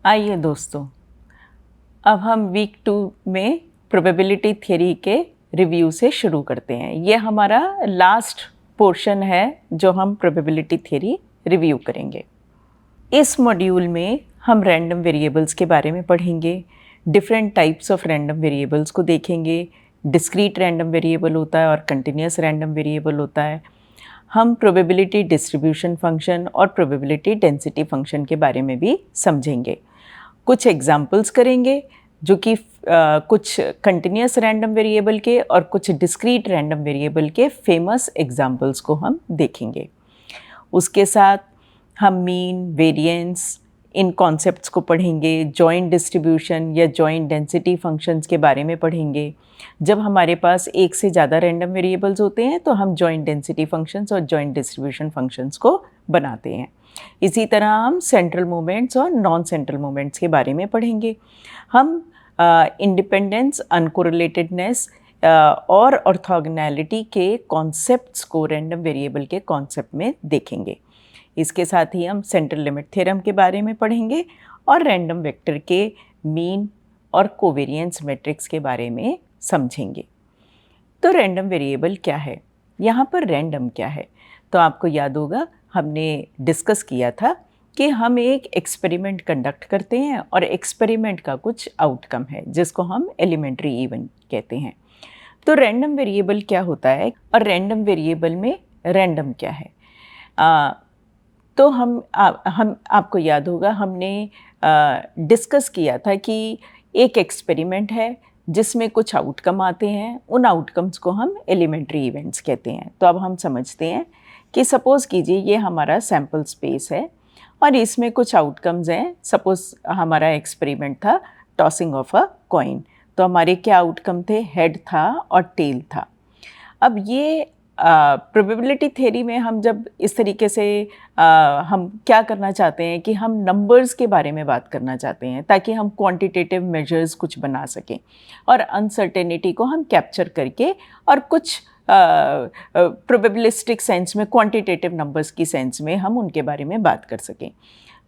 आइए दोस्तों, अब हम वीक 2 में प्रोबेबिलिटी थ्योरी के रिव्यू से शुरू करते हैं। ये हमारा लास्ट पोर्शन है जो हम प्रोबेबिलिटी थ्योरी रिव्यू करेंगे। इस मॉड्यूल में हम रैंडम वेरिएबल्स के बारे में पढ़ेंगे, different types of random variables को देखेंगे। डिस्क्रीट रैंडम वेरिएबल होता है और कंटिन्यूस रैंडम वेरिएबल होता है। हम प्रोबेबिलिटी डिस्ट्रीब्यूशन फंक्शन और प्रोबेबिलिटी डेंसिटी फंक्शन के बारे में भी समझेंगे। कुछ एग्जाम्पल्स करेंगे जो कि कुछ कंटिन्यूस रैंडम वेरिएबल के और कुछ डिस्क्रीट रैंडम वेरिएबल के फेमस एग्जाम्पल्स को हम देखेंगे। उसके साथ हम मीन, वेरिएंस, इन कॉन्सेप्ट्स को पढ़ेंगे। जॉइंट डिस्ट्रीब्यूशन या जॉइंट डेंसिटी फंक्शंस के बारे में पढ़ेंगे। जब हमारे पास एक से ज़्यादा रैंडम वेरिएबल्स होते हैं तो हम जॉइंट डेंसिटी फंक्शंस और जॉइंट डिस्ट्रीब्यूशन फंक्शंस को बनाते हैं। इसी तरह हम सेंट्रल मोमेंट्स और नॉन सेंट्रल मोमेंट्स के बारे में पढ़ेंगे। हम इंडिपेंडेंस, अनकोरिलेटेडनेस और ऑर्थोगोनैलिटी के कॉन्सेप्ट्स को रैंडम वेरिएबल के कॉन्सेप्ट में देखेंगे। इसके साथ ही हम सेंट्रल लिमिट थ्योरम के बारे में पढ़ेंगे और रैंडम वेक्टर के मीन और कोवेरिएंस मैट्रिक्स के बारे में समझेंगे। तो रैंडम वेरिएबल क्या है? यहाँ पर रैंडम क्या है? तो आपको याद होगा हमने डिस्कस किया था कि हम एक एक्सपेरिमेंट कंडक्ट करते हैं और एक्सपेरिमेंट का कुछ आउटकम है जिसको हम एलिमेंट्री इवेंट कहते हैं। तो रैंडम वेरिएबल क्या होता है और रैंडम वेरिएबल में रैंडम क्या है? तो हम आपको याद होगा हमने डिस्कस किया था कि एक एक्सपेरिमेंट है जिसमें कुछ आउटकम आते हैं। उन आउटकम्स को हम एलिमेंट्री इवेंट्स कहते हैं। तो अब हम समझते हैं कि सपोज़ कीजिए ये हमारा सैम्पल स्पेस है और इसमें कुछ आउटकम्स हैं। सपोज़ हमारा एक्सपेरिमेंट था टॉसिंग ऑफ अ कॉइन। तो हमारे क्या आउटकम थे? हेड था और टेल था। अब ये प्रोबेबिलिटी थ्योरी में हम जब इस तरीके से हम क्या करना चाहते हैं कि हम नंबर्स के बारे में बात करना चाहते हैं ताकि हम क्वांटिटेटिव मेजर्स कुछ बना सकें और अनसर्टेनिटी को हम कैप्चर करके और कुछ प्रोबेबिलिस्टिक सेंस में, क्वांटिटेटिव नंबर्स की सेंस में हम उनके बारे में बात कर सकें।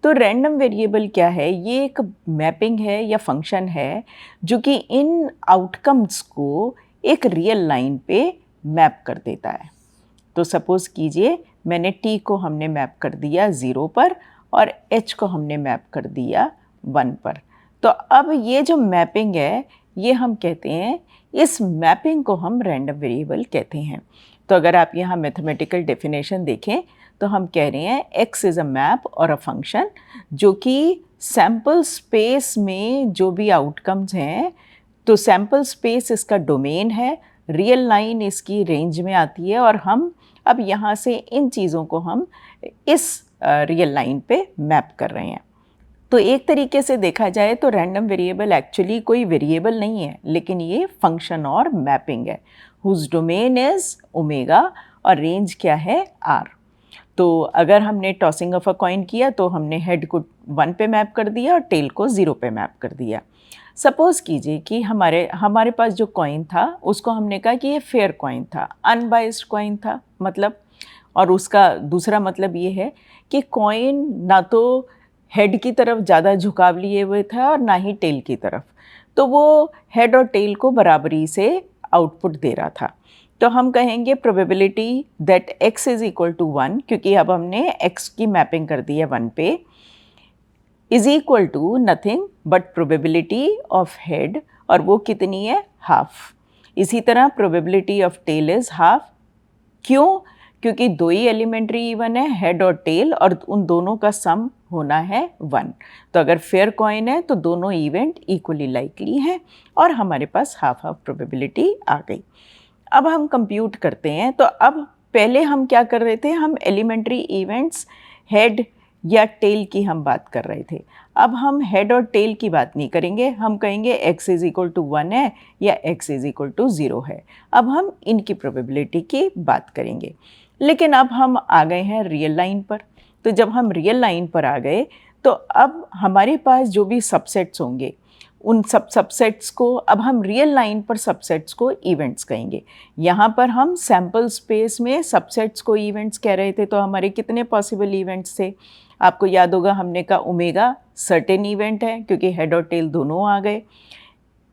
तो रैंडम वेरिएबल क्या है? ये एक मैपिंग है या फंक्शन है जो कि इन आउटकम्स को एक रियल लाइन पे मैप कर देता है। तो सपोज़ कीजिए मैंने t को हमने मैप कर दिया 0 पर और h को हमने मैप कर दिया 1 पर। तो अब ये जो मैपिंग है ये हम कहते हैं, इस मैपिंग को हम रैंडम वेरिएबल कहते हैं। तो अगर आप यहाँ मैथमेटिकल डेफिनेशन देखें तो हम कह रहे हैं x इज़ अ मैप और अ फंक्शन जो कि सैम्पल स्पेस में जो भी आउटकम्स हैं, तो सैम्पल स्पेस इसका डोमेन है, रियल लाइन इसकी रेंज में आती है और हम अब यहाँ से इन चीज़ों को हम इस रियल लाइन पे मैप कर रहे हैं। तो एक तरीके से देखा जाए तो रैंडम वेरिएबल एक्चुअली कोई वेरिएबल नहीं है, लेकिन ये फंक्शन और मैपिंग है हुज डोमेन इज़ ओमेगा और रेंज क्या है? आर। तो अगर हमने टॉसिंग ऑफ अ कॉइन किया तो हमने हेड को 1 पे मैप कर दिया और टेल को 0 पे मैप कर दिया। सपोज़ कीजिए कि हमारे पास जो कॉइन था उसको हमने कहा कि ये फेयर कॉइन था, अनबाइस्ड कॉइन था मतलब, और उसका दूसरा मतलब ये है कि कॉइन ना तो हेड की तरफ ज़्यादा झुकाव लिए हुए था और ना ही टेल की तरफ, तो वो हेड और टेल को बराबरी से आउटपुट दे रहा था। तो हम कहेंगे probability that x is equal to 1, क्योंकि अब हमने x की मैपिंग कर दी है 1 पे, is equal to nothing but probability of head, और वो कितनी है? हाफ। इसी तरह probability of tail is half. क्यों? क्योंकि दो ही एलिमेंट्री इवन है, हेड और टेल, और उन दोनों का सम होना है 1। तो अगर फेयर कॉइन है तो दोनों इवेंट इक्वली लाइकली हैं और हमारे पास हाफ हाफ प्रोबेबिलिटी आ गई। अब हम कंप्यूट करते हैं। तो अब पहले हम क्या कर रहे थे? हम एलिमेंट्री इवेंट्स हेड या टेल की हम बात कर रहे थे। अब हम हेड और टेल की बात नहीं करेंगे, हम कहेंगे x इज़ इक्वल टू 1 है या x इज़ इक्वल टू 0 है। अब हम इनकी प्रोबेबिलिटी की बात करेंगे। लेकिन अब हम आ गए हैं रियल लाइन पर। तो जब हम रियल लाइन पर आ गए तो अब हमारे पास जो भी सबसेट्स होंगे उन सबसेट्स को अब हम रियल लाइन पर सबसेट्स को इवेंट्स कहेंगे। यहाँ पर हम सैम्पल स्पेस में सबसेट्स को इवेंट्स कह रहे थे, तो हमारे कितने पॉसिबल इवेंट्स थे? आपको याद होगा हमने कहा ओमेगा सर्टेन इवेंट है क्योंकि हेड और टेल दोनों आ गए।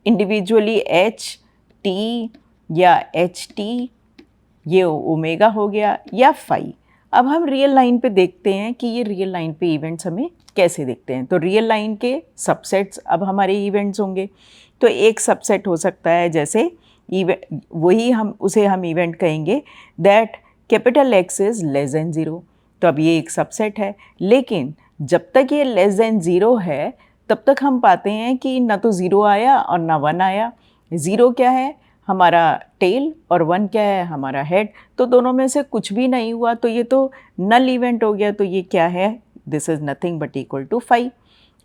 इंडिविजुअली एच टी या एच टी ये ओमेगा हो गया या फाई। अब हम रियल लाइन पे देखते हैं कि ये रियल लाइन पे इवेंट्स हमें कैसे दिखते हैं। तो रियल लाइन के सबसेट्स अब हमारे इवेंट्स होंगे। तो एक सबसेट हो सकता है जैसे वही हम इवेंट कहेंगे that capital x is less than zero. तो अब ये एक सबसेट है, लेकिन जब तक ये लेस देन ज़ीरो है तब तक हम पाते हैं कि ना तो ज़ीरो आया और ना वन आया। ज़ीरो क्या है? हमारा टेल, और वन क्या है? हमारा हेड। तो दोनों में से कुछ भी नहीं हुआ तो ये तो नल इवेंट हो गया। तो ये क्या है? This is nothing but equal to phi.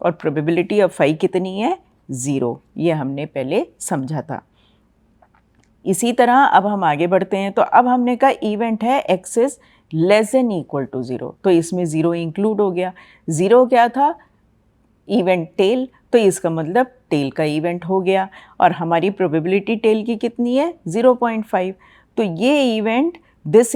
और प्रोबेबिलिटी ऑफ फाई कितनी है? ज़ीरो। ये हमने पहले समझा था। इसी तरह अब हम आगे बढ़ते हैं। तो अब हमने कहा इवेंट है x is less than equal to zero, तो इसमें ज़ीरो इंक्लूड हो गया। ज़ीरो क्या था? इवेंट टेल, तो इसका मतलब टेल का इवेंट हो गया। और हमारी प्रोबेबिलिटी टेल की कितनी है? 0.5। तो ये इवेंट दिस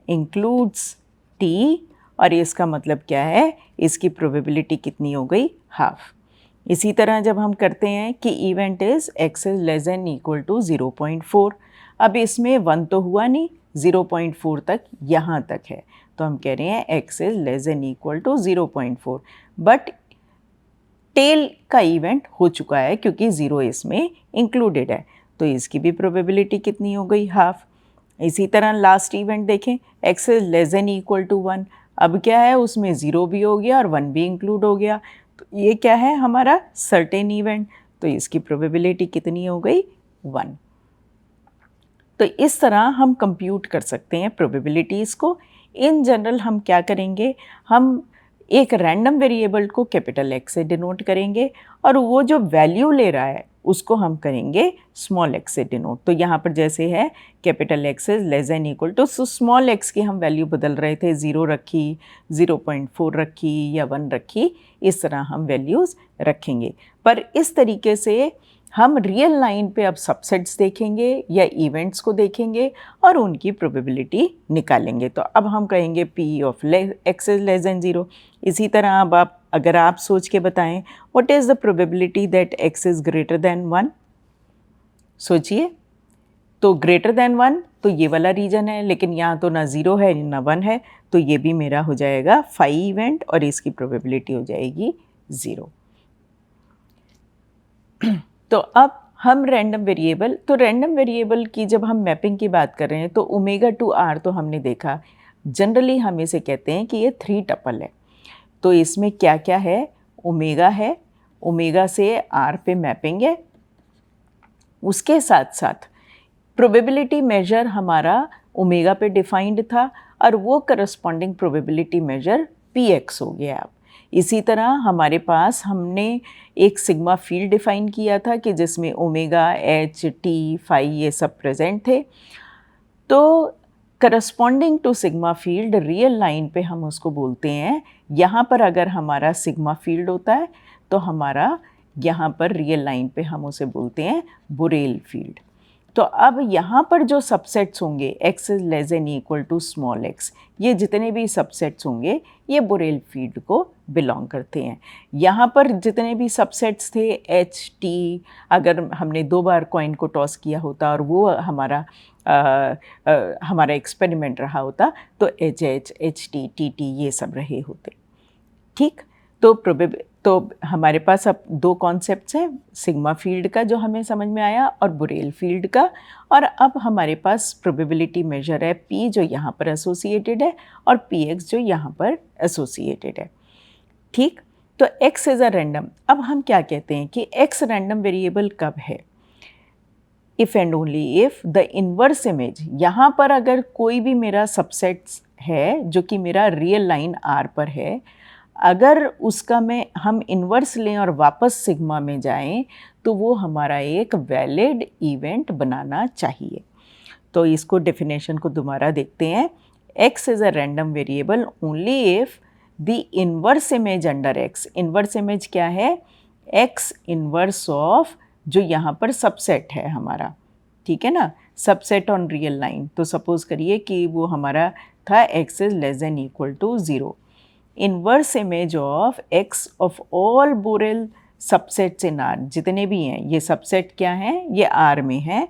इंक्लूड्स टी, और इसका मतलब क्या है? इसकी प्रोबेबिलिटी कितनी हो गई? हाफ। इसी तरह जब हम करते हैं कि event is x is less than equal to 0.4, अब इसमें 1 तो हुआ नहीं, 0.4 तक यहाँ तक है। तो हम कह रहे हैं x is less than equal to 0.4, but tail का इवेंट हो चुका है क्योंकि 0 इसमें इंक्लूडेड है। तो इसकी भी प्रोबेबिलिटी कितनी हो गई? हाफ। इसी तरह लास्ट इवेंट देखें, x is less than equal to 1। अब क्या है? उसमें 0 भी हो गया और 1 भी इंक्लूड हो गया। तो ये क्या है? हमारा सर्टेन इवेंट। तो इसकी प्रोबेबिलिटी कितनी हो गई? 1। तो इस तरह हम कंप्यूट कर सकते हैं प्रोबेबिलिटीज़ को। इन जनरल हम क्या करेंगे? हम एक रैंडम वेरिएबल को कैपिटल एक्स से डिनोट करेंगे और वो जो वैल्यू ले रहा है उसको हम करेंगे स्मॉल एक्स से डिनोट। तो यहाँ पर जैसे है capital x is less than equal to, so small x की हम वैल्यू बदल रहे थे, 0 रखी, 0.4 रखी या 1 रखी, इस तरह हम वैल्यूज़ रखेंगे। पर इस तरीके से हम रियल लाइन पे अब सबसेट्स देखेंगे या इवेंट्स को देखेंगे और उनकी प्रोबेबिलिटी निकालेंगे। तो अब हम कहेंगे P of x is less then 0। इसी तरह अब अगर आप सोच के बताएं what is the probability that x is greater than 1। सोचिए। तो ग्रेटर देन 1 तो ये वाला रीजन है, लेकिन यहाँ तो ना 0 है ना 1 है, तो ये भी मेरा हो जाएगा फाई इवेंट और इसकी प्रोबेबिलिटी हो जाएगी 0। तो अब हम रैंडम वेरिएबल की जब हम मैपिंग की बात कर रहे हैं तो ओमेगा टू आर तो हमने देखा, जनरली हम इसे कहते हैं कि ये 3 टपल है। तो इसमें क्या क्या है? ओमेगा है, ओमेगा से आर पे मैपिंग है। उसके साथ साथ प्रोबेबिलिटी मेजर हमारा ओमेगा पे डिफाइंड था और वो corresponding probability measure P x हो गया। अब इसी तरह हमारे पास हमने एक सिग्मा फील्ड डिफाइन किया था कि जिसमें ओमेगा, एच, टी, फाई ये सब प्रेजेंट थे। तो corresponding to sigma field real line पे हम उसको बोलते हैं, यहाँ पर अगर हमारा सिग्मा फील्ड होता है तो हमारा यहाँ पर रियल लाइन पे हम उसे बोलते हैं बोरेल फील्ड। तो अब यहाँ पर जो सबसेट्स होंगे x is less than equal to small x, ये जितने भी सबसेट्स होंगे ये बोरेल फील्ड को बिलोंग करते हैं। यहाँ पर जितने भी सबसेट्स थे एच टी, अगर हमने 2 बार कॉइन को टॉस किया होता और वो हमारा एक्सपेरिमेंट रहा होता तो H H, H T, T T ये सब रहे होते। ठीक। तो हमारे पास अब 2 कॉन्सेप्ट्स हैं, सिग्मा फील्ड का जो हमें समझ में आया और बोरेल फील्ड का। और अब हमारे पास प्रोबेबिलिटी मेजर है पी जो यहाँ पर एसोसिएटेड है और पी एक्स जो यहाँ पर एसोसिएटेड है। ठीक। तो एक्स इज़ अ रैंडम। अब हम क्या कहते हैं कि एक्स रैंडम वेरिएबल कब है? If and only if the inverse image, यहाँ पर अगर कोई भी मेरा सबसेट्स है जो कि मेरा रियल लाइन आर पर है, अगर उसका हम इन्वर्स लें और वापस सिग्मा में जाएं तो वो हमारा एक वैलिड इवेंट बनाना चाहिए। तो इसको डेफिनेशन को दोबारा देखते हैं। X is a random variable only if the inverse image under x, inverse image क्या है? एक्स इन्वर्स ऑफ जो यहाँ पर सबसेट है हमारा, ठीक है ना, सबसेट ऑन रियल लाइन। तो सपोज़ करिए कि वो हमारा था x is less than equal to 0। Inverse image of x of all Borel subsets in R, जितने भी हैं ये सबसेट क्या हैं, ये R में हैं,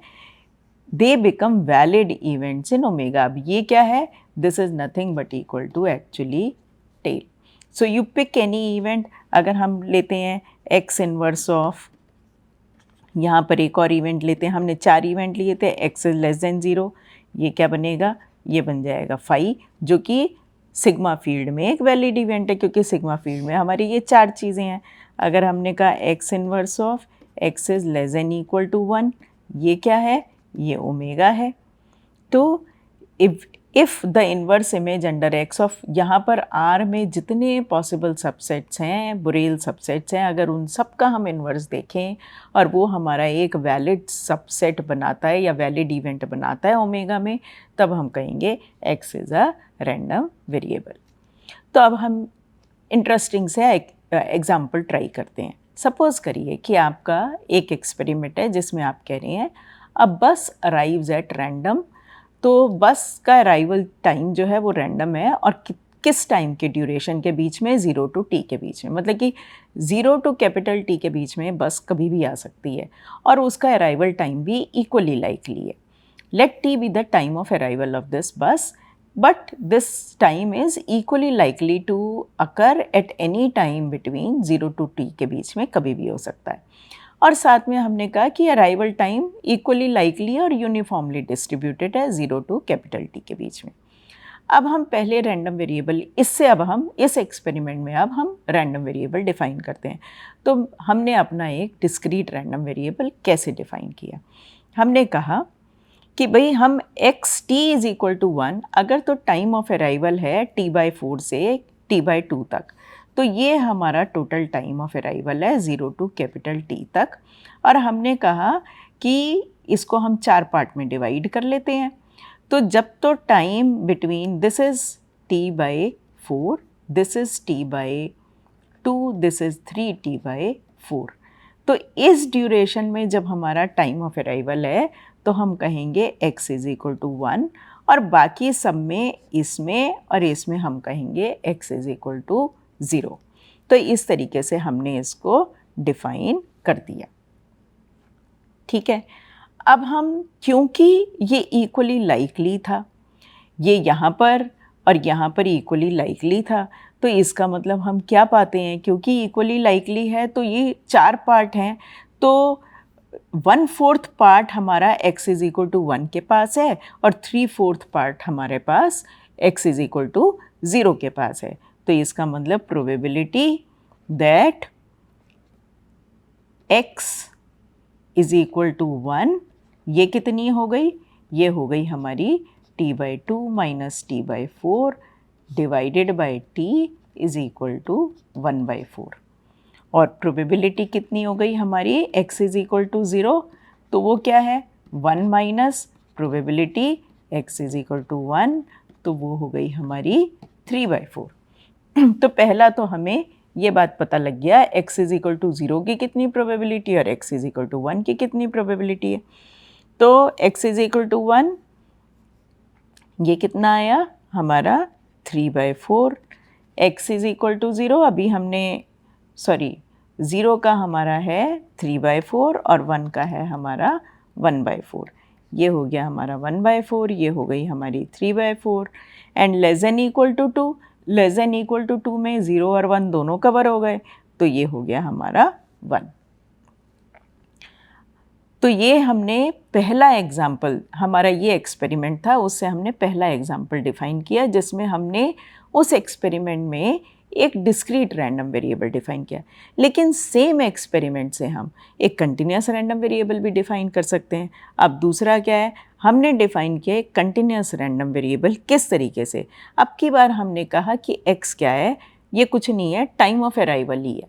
they become valid events in omega. अब ये क्या है, this is nothing but equal to actually tail. So you pick any event. अगर हम लेते हैं x इनवर्स ऑफ, यहाँ पर एक और इवेंट लेते हैं, हमने 4 इवेंट लिए थे, x इज लेस देन 0, ये क्या बनेगा, ये बन जाएगा फाई, जो कि सिग्मा फील्ड में एक वैलिड इवेंट है, क्योंकि सिग्मा फील्ड में हमारी ये 4 चीज़ें हैं। अगर हमने कहा x inverse of x is less than equal to 1, ये क्या है, ये ओमेगा है। तो if the inverse image under x of, यहाँ पर R में जितने पॉसिबल सबसेट्स हैं, बोरेल सबसेट्स हैं, अगर उन सब का हम इन्वर्स देखें और वो हमारा एक वैलिड सबसेट बनाता है या वैलिड इवेंट बनाता है ओमेगा में, तब हम कहेंगे x is a random variable. तो अब हम इंटरेस्टिंग से एग्जाम्पल ट्राई करते हैं। सपोज़ करिए कि आपका एक एक्सपेरिमेंट है जिसमें आप कह रहे हैं अ बस अराइव्स एट रैंडम। तो बस का अराइवल टाइम जो है वो रैंडम है, और किस टाइम के ड्यूरेशन के बीच में, 0 to t के बीच में, मतलब कि 0 to कैपिटल T के बीच में बस कभी भी आ सकती है, और उसका अराइवल टाइम भी इक्वली लाइकली है। Let t be the time of arrival of this bus, but this time is equally likely to occur at any time between 0 to t के बीच में कभी भी हो सकता है। और साथ में हमने कहा कि अराइवल टाइम इक्वली लाइकली और यूनिफॉर्मली डिस्ट्रीब्यूटेड है 0 to कैपिटल T के बीच में। अब हम पहले रैंडम वेरिएबल, इससे अब हम इस एक्सपेरिमेंट में अब हम रैंडम वेरिएबल डिफ़ाइन करते हैं। तो हमने अपना एक डिस्क्रीट रैंडम वेरिएबल कैसे डिफ़ाइन किया, हमने कहा कि भाई हम x t is equal to 1, अगर तो टाइम ऑफ अराइवल है t/4 से t/2 तक, तो ये हमारा टोटल टाइम ऑफ अराइवल है 0 to कैपिटल T तक। और हमने कहा कि इसको हम 4 पार्ट में डिवाइड कर लेते हैं। तो जब तो time between, this is t/4, this is t/2, this is 3t/4, तो इस ड्यूरेशन में जब हमारा टाइम ऑफ अराइवल है तो हम कहेंगे x इज़ इक्वल टू 1, और बाकी सब में, इसमें और इसमें हम कहेंगे x इज़ इक्वल टू 0। तो इस तरीके से हमने इसको डिफ़ाइन कर दिया। ठीक है, अब हम, क्योंकि ये इक्वली लाइकली था, ये यहाँ पर और यहाँ पर इक्वली लाइकली था, तो इसका मतलब हम क्या पाते हैं, क्योंकि इक्वली लाइकली है तो ये 4 पार्ट हैं, तो 1/4 पार्ट हमारा x इज़ इक्वल टू 1 के पास है, और 3/4 पार्ट हमारे पास x इज़ इक्वल टू 0 के पास है। तो इसका मतलब probability that x is equal to 1, ये कितनी हो गई, ये हो गई हमारी t/2 minus t/4 divided by t is equal to 1/4। और प्रोबेबिलिटी कितनी हो गई हमारी, x इज़ इक्वल टू 0, तो वो क्या है 1 minus probability x is equal to 1, तो वो हो गई हमारी 3/4। तो पहला तो हमें ये बात पता लग गया x इज़ इक्वल टू 0 की कितनी प्रोबेबिलिटी और x इज़ इक्वल टू 1 की कितनी प्रोबेबिलिटी है। तो x इज़ इक्वल टू 1, ये कितना आया हमारा 3/4, x इज़ इक्वल टू 0, अभी हमने, सॉरी, 0 का हमारा है 3/4 और 1 का है हमारा 1/4, ये हो गया हमारा 1/4, ये हो गई हमारी 3/4। And less than equal to 2, less than equal to 2 में 0 और 1 दोनों कवर हो गए, तो ये हो गया हमारा 1। तो ये हमने पहला एग्जाम्पल, हमारा ये एक्सपेरिमेंट था, उससे हमने पहला एग्जाम्पल डिफ़ाइन किया, जिसमें हमने उस एक्सपेरिमेंट में एक डिस्क्रीट रैंडम वेरिएबल डिफ़ाइन किया। लेकिन सेम एक्सपेरिमेंट से हम एक कंटिन्यूस रैंडम वेरिएबल भी डिफ़ाइन कर सकते हैं। अब दूसरा क्या है, हमने डिफ़ाइन किया एक कंटिन्यूस रैंडम वेरिएबल किस तरीके से। अब की बार हमने कहा कि x क्या है, ये कुछ नहीं है, टाइम ऑफ अराइवल ही है।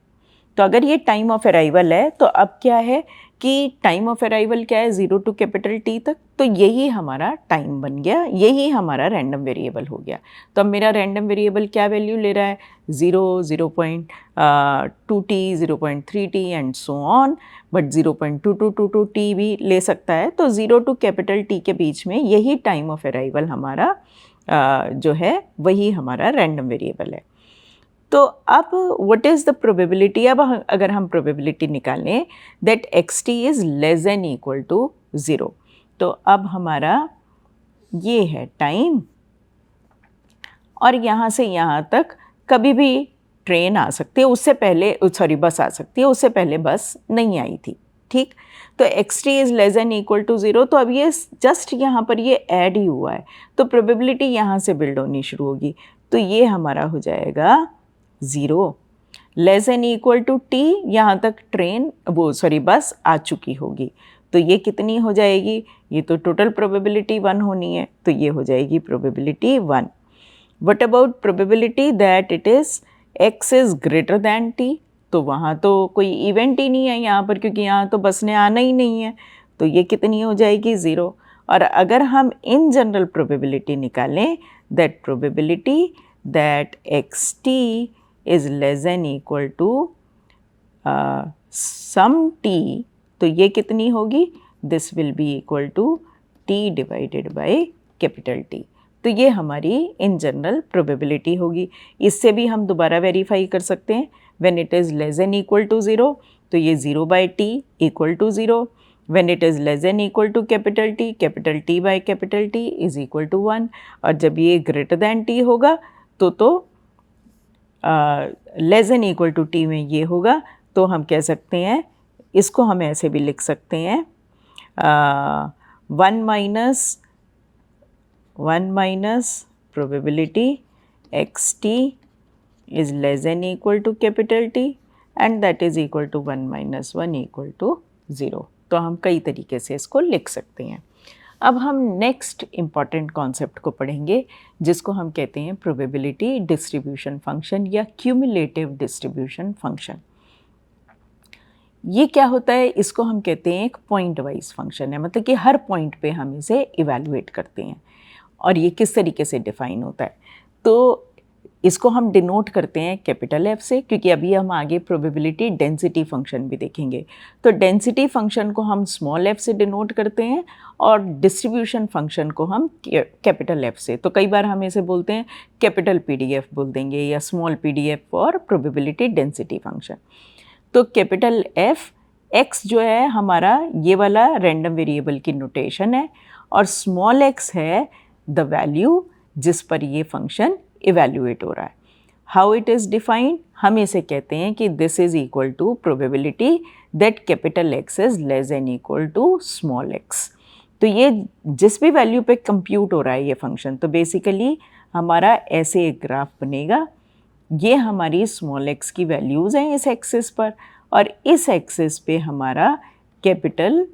तो अगर ये टाइम ऑफ अराइवल है तो अब क्या है कि टाइम ऑफ अराइवल क्या है 0 to कैपिटल T तक, तो यही हमारा टाइम बन गया, यही हमारा रैंडम वेरिएबल हो गया। तो अब मेरा रैंडम वेरिएबल क्या वैल्यू ले रहा है, 0, 0.2t, 0.3t and so on, but 0.2222t भी ले सकता है। तो 0 to कैपिटल T के बीच में यही टाइम ऑफ अराइवल हमारा जो है वही हमारा रैंडम वेरिएबल है। तो अब व्हाट इज़ द प्रोबेबिलिटी, अब अगर हम प्रोबेबिलिटी निकालें that x t is less than equal to 0, तो अब हमारा ये है टाइम, और यहाँ से यहाँ तक कभी भी ट्रेन आ सकती है, उससे पहले सॉरी बस आ सकती है, उससे पहले बस नहीं आई थी, ठीक। तो x t is less than equal to 0, तो अब ये जस्ट यहाँ पर ये ऐड ही हुआ है, तो प्रोबेबिलिटी यहाँ से बिल्ड होनी शुरू होगी, तो ये हमारा हो जाएगा 0। Less than equal to t, यहाँ तक ट्रेन बस आ चुकी होगी, तो ये कितनी हो जाएगी, ये तो टोटल प्रोबेबिलिटी 1 होनी है, तो ये हो जाएगी probability 1। What about probability that it is x is greater than t, तो वहाँ तो कोई इवेंट ही नहीं है यहाँ पर, क्योंकि यहाँ तो बस ने आना ही नहीं है, तो ये कितनी हो जाएगी 0। और अगर हम इन जनरल प्रोबेबिलिटी निकालें that probability that x t is less than equal to some t, तो ये कितनी होगी, this will be equal to t divided by capital T। तो ये हमारी इन जनरल प्रोबेबिलिटी होगी। इससे भी हम दोबारा वेरीफाई कर सकते हैं, when it is less than equal to 0, तो ये 0 by t equal to 0, when it is less than equal to capital T by capital T is equal to 1, और जब ये ग्रेटर दैन टी होगा तो less than equal to t में ये होगा, तो हम कह सकते हैं, इसको हम ऐसे भी लिख सकते हैं 1 minus probability x t is less than equal to capital T and that is equal to 1 minus 1 equal to 0। तो हम कई तरीके से इसको लिख सकते हैं। अब हम नेक्स्ट इम्पॉर्टेंट कॉन्सेप्ट को पढ़ेंगे, जिसको हम कहते हैं प्रोबेबिलिटी डिस्ट्रीब्यूशन फंक्शन या क्यूमुलेटिव डिस्ट्रीब्यूशन फंक्शन। ये क्या होता है, इसको हम कहते हैं एक पॉइंट वाइज फंक्शन है, मतलब कि हर पॉइंट पे हम इसे इवैल्यूएट करते हैं। और ये किस तरीके से डिफाइन होता है, तो इसको हम डिनोट करते हैं कैपिटल F से, क्योंकि अभी हम आगे प्रोबेबिलिटी डेंसिटी फंक्शन भी देखेंगे। तो डेंसिटी फंक्शन को हम स्मॉल f से डिनोट करते हैं और डिस्ट्रीब्यूशन फंक्शन को हम कैपिटल F से। तो कई बार हम इसे बोलते हैं कैपिटल PDF बोल देंगे या small PDF for probability density function. तो कैपिटल F x जो है हमारा ये वाला रैंडम वेरिएबल की नोटेशन है, और स्मॉल x है द वैल्यू जिस पर ये फंक्शन इवैल्यूएट हो रहा है। हाउ इट इज़ डिफाइंड, हम इसे कहते हैं कि this is equal to probability that capital X is less than equal to small x। तो ये जिस भी वैल्यू पे कंप्यूट हो रहा है ये फंक्शन, तो बेसिकली हमारा ऐसे एक ग्राफ बनेगा, ये हमारी स्मॉल x की वैल्यूज़ हैं इस एक्सिस पर, और इस एक्सिस पे हमारा capital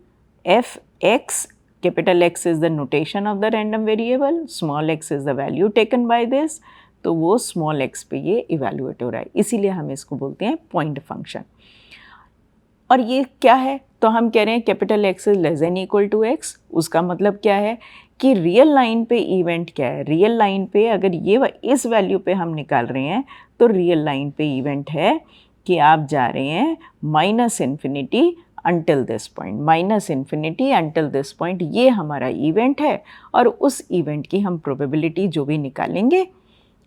F(x), capital X is the notation of the random variable, small x is the value taken by this, तो वो स्मॉल x पे ये इवैल्यूएट हो रहा है, इसीलिए हम इसको बोलते हैं पॉइंट फंक्शन। और ये क्या है, तो हम कह रहे हैं capital X is less than equal to x, उसका मतलब क्या है कि रियल लाइन पे इवेंट क्या है, रियल लाइन पे अगर ये इस वैल्यू पे हम निकाल रहे हैं, तो रियल लाइन पे इवेंट है कि आप जा रहे हैं minus infinity until this point, minus infinity until this point, ये हमारा इवेंट है, और उस इवेंट की हम प्रोबेबिलिटी जो भी निकालेंगे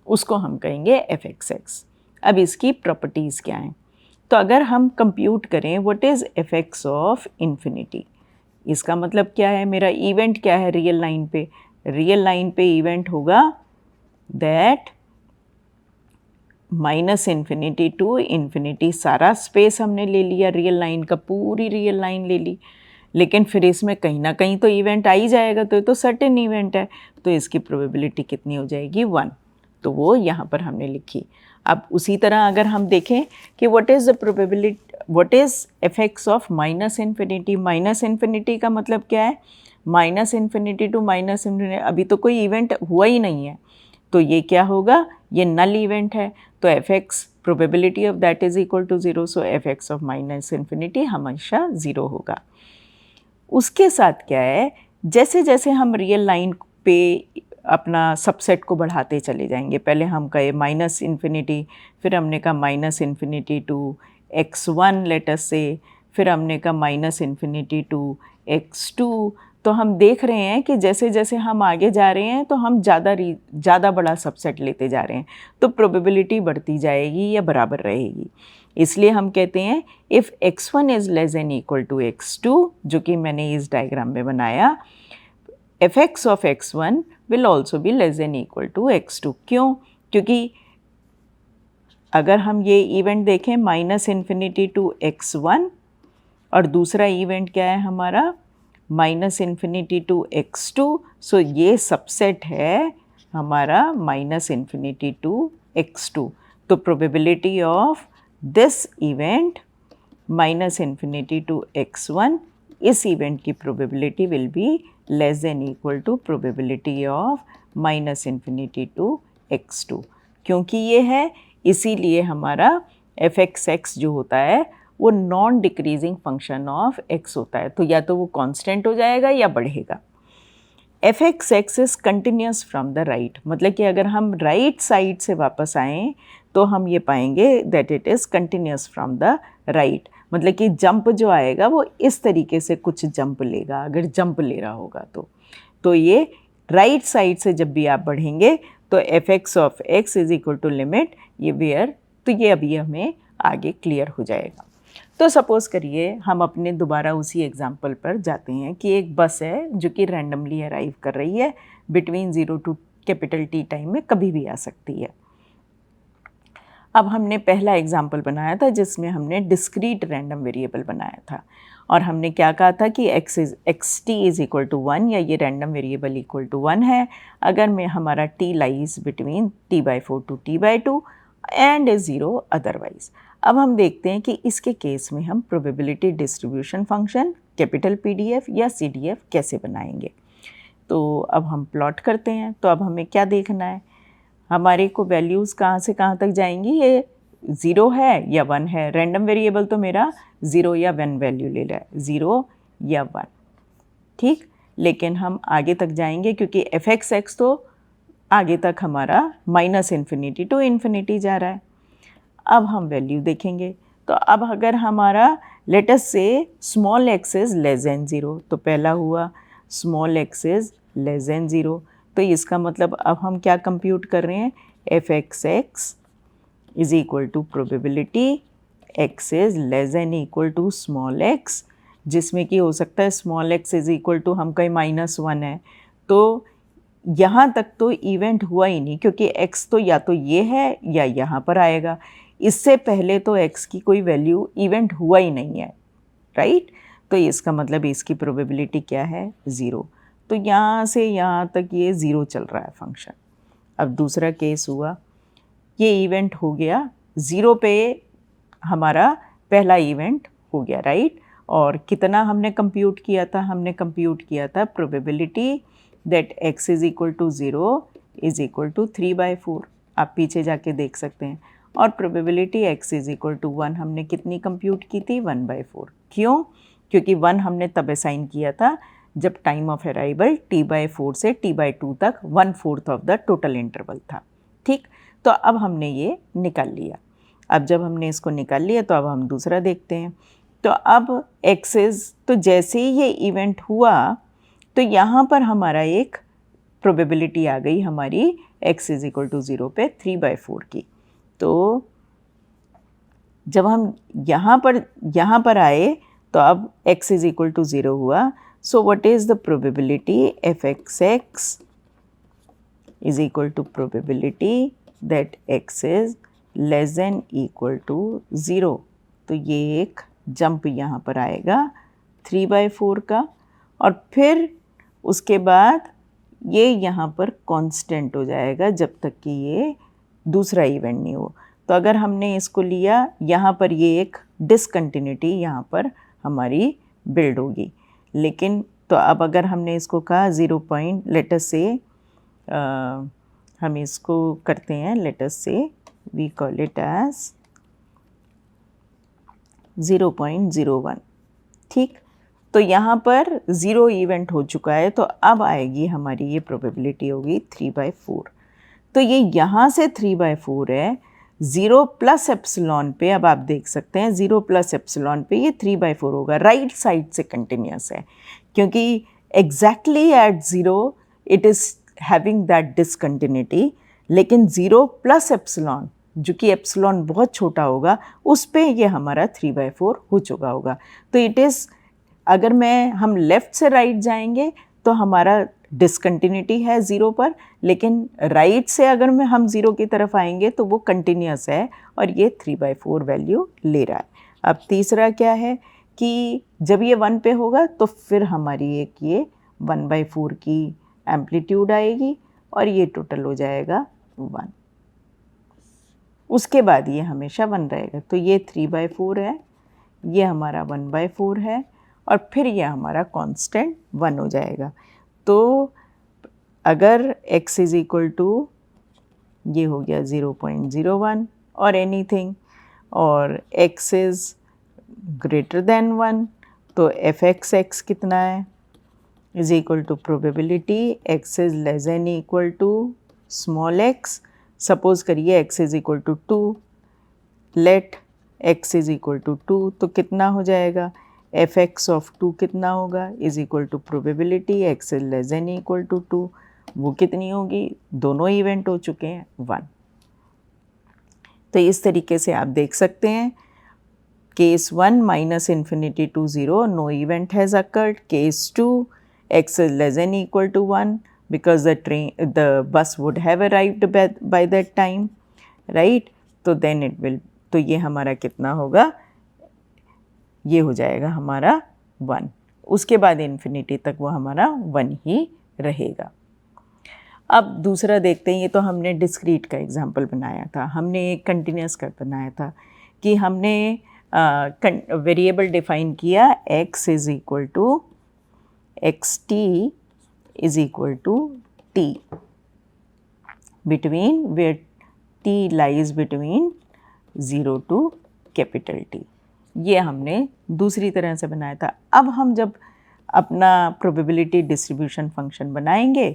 उसको हम कहेंगे f(x). अब इसकी प्रॉपर्टीज़ क्या हैं, तो अगर हम कंप्यूट करें what is f(x) of infinity, इसका मतलब क्या है, मेरा इवेंट क्या है रियल लाइन पे, रियल लाइन पे इवेंट होगा that minus infinity to infinity, सारा स्पेस हमने ले लिया, रियल लाइन का पूरी रियल लाइन ले ली, लेकिन फिर इसमें कहीं ना कहीं तो इवेंट आ ही जाएगा, तो ये तो सर्टेन इवेंट है, तो इसकी प्रोबेबिलिटी कितनी हो जाएगी 1, तो वो यहाँ पर हमने लिखी। अब उसी तरह अगर हम देखें कि what is the probability, what is f(x) of minus infinity, minus infinity का मतलब क्या है, minus infinity to minus infinity, अभी तो कोई इवेंट हुआ ही नहीं है, तो ये क्या होगा, ये नल इवेंट है, तो f(x) probability of that is equal to 0, so f(x) of minus infinity हमेशा 0 होगा। उसके साथ क्या है, जैसे जैसे हम रियल लाइन पे अपना सबसेट को बढ़ाते चले जाएंगे, पहले हम कहे माइनस इन्फिनिटी, फिर हमने कहा minus infinity to x1 let us say, फिर हमने कहा माइनस इन्फिनिटी टू x2, तो हम देख रहे हैं कि जैसे जैसे हम आगे जा रहे हैं तो हम ज़्यादा बड़ा सबसेट लेते जा रहे हैं, तो प्रोबेबिलिटी बढ़ती जाएगी या बराबर रहेगी। इसलिए हम कहते हैं if x1 is less than equal to x2, जो कि मैंने इस डायग्राम में बनाया, fx of x1 will also be less than equal to x2। क्यों? क्योंकि अगर हम ये इवेंट देखें -∞ टू x1 और दूसरा इवेंट क्या है हमारा -∞ टू x2, सो ये सबसेट है हमारा -∞ टू x2। तो probability of this event -∞ to x1, इस इवेंट की probability will be less than equal to probability of -∞ to x2। क्योंकि ये है, इसीलिए हमारा f(x) जो होता है वो non decreasing function of x होता है, तो या तो वो कांस्टेंट हो जाएगा या बढ़ेगा। f(x) is continuous from the right, मतलब कि अगर हम राइट साइड से वापस आएँ तो हम ये पाएंगे that it is continuous from the right, मतलब कि जंप जो आएगा वो इस तरीके से कुछ जंप लेगा, अगर जंप ले रहा होगा तो ये राइट साइड से जब भी आप बढ़ेंगे तो f(x) of x is equal to limit ये वेयर, तो ये अभी हमें आगे क्लियर हो जाएगा। तो सपोज़ करिए हम अपने दोबारा उसी एग्जांपल पर जाते हैं कि एक बस है जो कि रैंडमली अराइव कर रही है बिटवीन 0 टू T टाइम में, कभी भी आ सकती है। अब हमने पहला एग्जांपल बनाया था जिसमें हमने डिस्क्रीट रैंडम वेरिएबल बनाया था और हमने क्या कहा था कि xt इज़ इक्वल टू 1 या ये रैंडम वेरिएबल इक्वल टू 1 है अगर मैं हमारा t lies between t/4 to t/2 and is 0 otherwise. अब हम देखते हैं कि इसके केस में हम probability distribution function capital PDF या CDF कैसे बनाएंगे। तो अब हम प्लॉट करते हैं। तो अब हमें क्या देखना है, हमारे को वैल्यूज़ कहाँ से कहाँ तक जाएंगी, ये 0 है या 1 है। रैंडम वेरिएबल तो मेरा 0 या 1 वैल्यू ले रहा है, 0 या 1, ठीक। लेकिन हम आगे तक जाएंगे क्योंकि f(x) तो आगे तक हमारा -∞ टू ∞ जा रहा है। अब हम वैल्यू देखेंगे, तो अब अगर हमारा लेट अस से small x is less then 0, तो पहला हुआ small x is less then 0, तो इसका मतलब अब हम क्या कंप्यूट कर रहे हैं, f(x) is equal to probability x is less than equal to small x, जिसमें कि हो सकता है small x is equal to हम कहीं -1 है, तो यहाँ तक तो इवेंट हुआ ही नहीं क्योंकि x तो या तो ये है या यहाँ पर आएगा, इससे पहले तो x की कोई वैल्यू इवेंट हुआ ही नहीं है, राइट। तो इसका मतलब इसकी प्रोबेबिलिटी क्या है, 0। तो यहाँ से यहाँ तक ये 0 चल रहा है फंक्शन। अब दूसरा केस हुआ, ये इवेंट हो गया 0 पे, हमारा पहला इवेंट हो गया, राइट। और कितना हमने कंप्यूट किया था, हमने कंप्यूट किया था probability that x is equal to 0 is equal to 3/4, आप पीछे जाके देख सकते हैं। और probability x is equal to 1 हमने कितनी कंप्यूट की थी, 1/4। क्यों? क्योंकि 1 हमने तब असाइन किया था जब टाइम ऑफ अराइवल t/4 से t/2 तक 1/4 ऑफ द टोटल इंटरवल था, ठीक। तो अब हमने ये निकाल लिया। अब जब हमने इसको निकाल लिया तो अब हम दूसरा देखते हैं। तो अब x इज़, तो जैसे ही ये इवेंट हुआ तो यहाँ पर हमारा एक प्रोबेबिलिटी आ गई हमारी x इज़ इक्वल टू 0 पे 3/4 की। तो जब हम यहाँ पर आए तो अब x इज़ इक्वल टू 0 हुआ। So what is the probability, f(x) is equal to probability that x is less than equal to 0। तो ये एक जंप यहाँ पर आएगा 3/4 का, और फिर उसके बाद ये यहाँ पर कांस्टेंट हो जाएगा जब तक कि ये दूसरा इवेंट नहीं हो। तो अगर हमने इसको लिया, यहाँ पर ये एक डिसकंटिन्यूटी यहाँ पर हमारी बिल्ड होगी। लेकिन तो अब अगर हमने इसको कहा 0 पॉइंट, लेट अस से हम इसको करते हैं, लेट अस से वी कॉल इट एज 0.01, ठीक। तो यहाँ पर 0 इवेंट हो चुका है, तो अब आएगी हमारी ये प्रोबेबिलिटी होगी 3/4। तो ये यहाँ से 3/4 है, 0 प्लस एप्सिलॉन पे, अब आप देख सकते हैं 0 प्लस एप्सिलॉन पे ये 3/4 होगा, राइट साइड से कंटिन्यूस है क्योंकि exactly at zero it is having that discontinuity, लेकिन 0 प्लस एप्सिलॉन, जो कि एप्सिलॉन बहुत छोटा होगा, उस पे ये हमारा 3/4 हो चुका होगा। तो इट इज़, अगर हम लेफ़्ट से राइट जाएंगे तो हमारा डिसकंटिन्यूटी है 0 पर, लेकिन राइट से अगर हम 0 की तरफ आएंगे तो वो कंटिन्यूस है और ये 3/4 वैल्यू ले रहा है। अब तीसरा क्या है कि जब ये 1 पे होगा तो फिर हमारी एक ये 1/4 की एम्पलीट्यूड आएगी और ये टोटल हो जाएगा 1। उसके बाद ये हमेशा 1 रहेगा। तो ये 3/4 है, ये हमारा 1/4 है और फिर ये हमारा कांस्टेंट 1 हो जाएगा। तो अगर x इज़ इक्वल टू, ये हो गया 0.01 और एनीथिंग, और x इज़ ग्रेटर देन 1, तो f(x) कितना है, is equal to probability x is less than equal to small x। Suppose करिए x is equal to 2, let x is equal to 2, तो कितना हो जाएगा, f(x) ऑफ 2 कितना होगा, is equal to probability x is less than equal to 2, वो कितनी होगी, दोनों इवेंट हो चुके हैं 1। तो इस तरीके से आप देख सकते हैं, case 1 minus infinity to 0, no event has occurred. Case 2, x is less than equal to 1 because the bus would have arrived by that time, right? तो then it will, तो ये हमारा कितना होगा, ये हो जाएगा हमारा 1। उसके बाद इन्फिनिटी तक वो हमारा 1 ही रहेगा। अब दूसरा देखते हैं, ये तो हमने डिस्क्रीट का एग्जाम्पल बनाया था, हमने एक कंटिन्यूस का बनाया था कि हमने वेरिएबल डिफाइन किया x is equal to xt is equal to t, between where t lies between 0 to capital T। ये हमने दूसरी तरह से बनाया था। अब हम जब अपना प्रोबेबिलिटी डिस्ट्रीब्यूशन फंक्शन बनाएंगे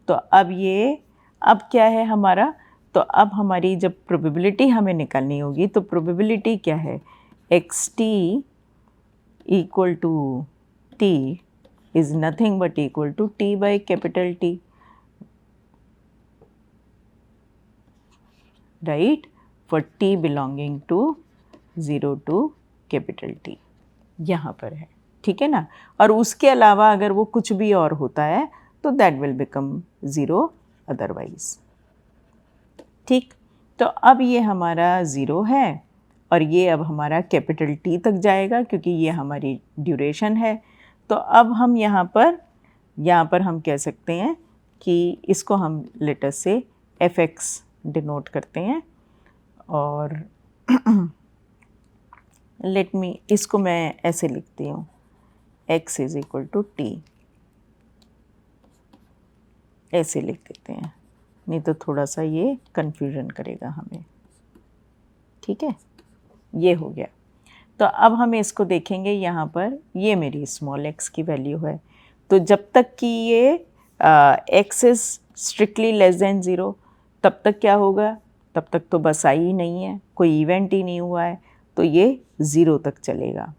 तो अब क्या है हमारा, तो अब हमारी जब प्रोबेबिलिटी हमें निकालनी होगी तो प्रोबेबिलिटी क्या है, xt equal to t is nothing but equal to t by capital T, right, for t belonging to 0 to capital T, यहाँ पर है, ठीक है ना। और उसके अलावा अगर वो कुछ भी और होता है तो that will become 0 otherwise, ठीक। तो अब ये हमारा 0 है और ये अब हमारा कैपिटल T तक जाएगा क्योंकि ये हमारी ड्यूरेशन है। तो अब हम यहाँ पर हम कह सकते हैं कि इसको हम लेटर से f(x) डिनोट करते हैं और इसको मैं ऐसे लिखती हूँ, x is equal to t, ऐसे लिख देते हैं, नहीं तो थोड़ा सा ये कन्फ्यूजन करेगा हमें, ठीक है। ये हो गया। तो अब हम इसको देखेंगे, यहाँ पर ये मेरी स्मॉल x की वैल्यू है। तो जब तक कि ये x is strictly less than 0, तब तक क्या होगा, तब तक तो बस आई ही नहीं है, कोई इवेंट ही नहीं हुआ है, तो ये 0 तक चलेगा।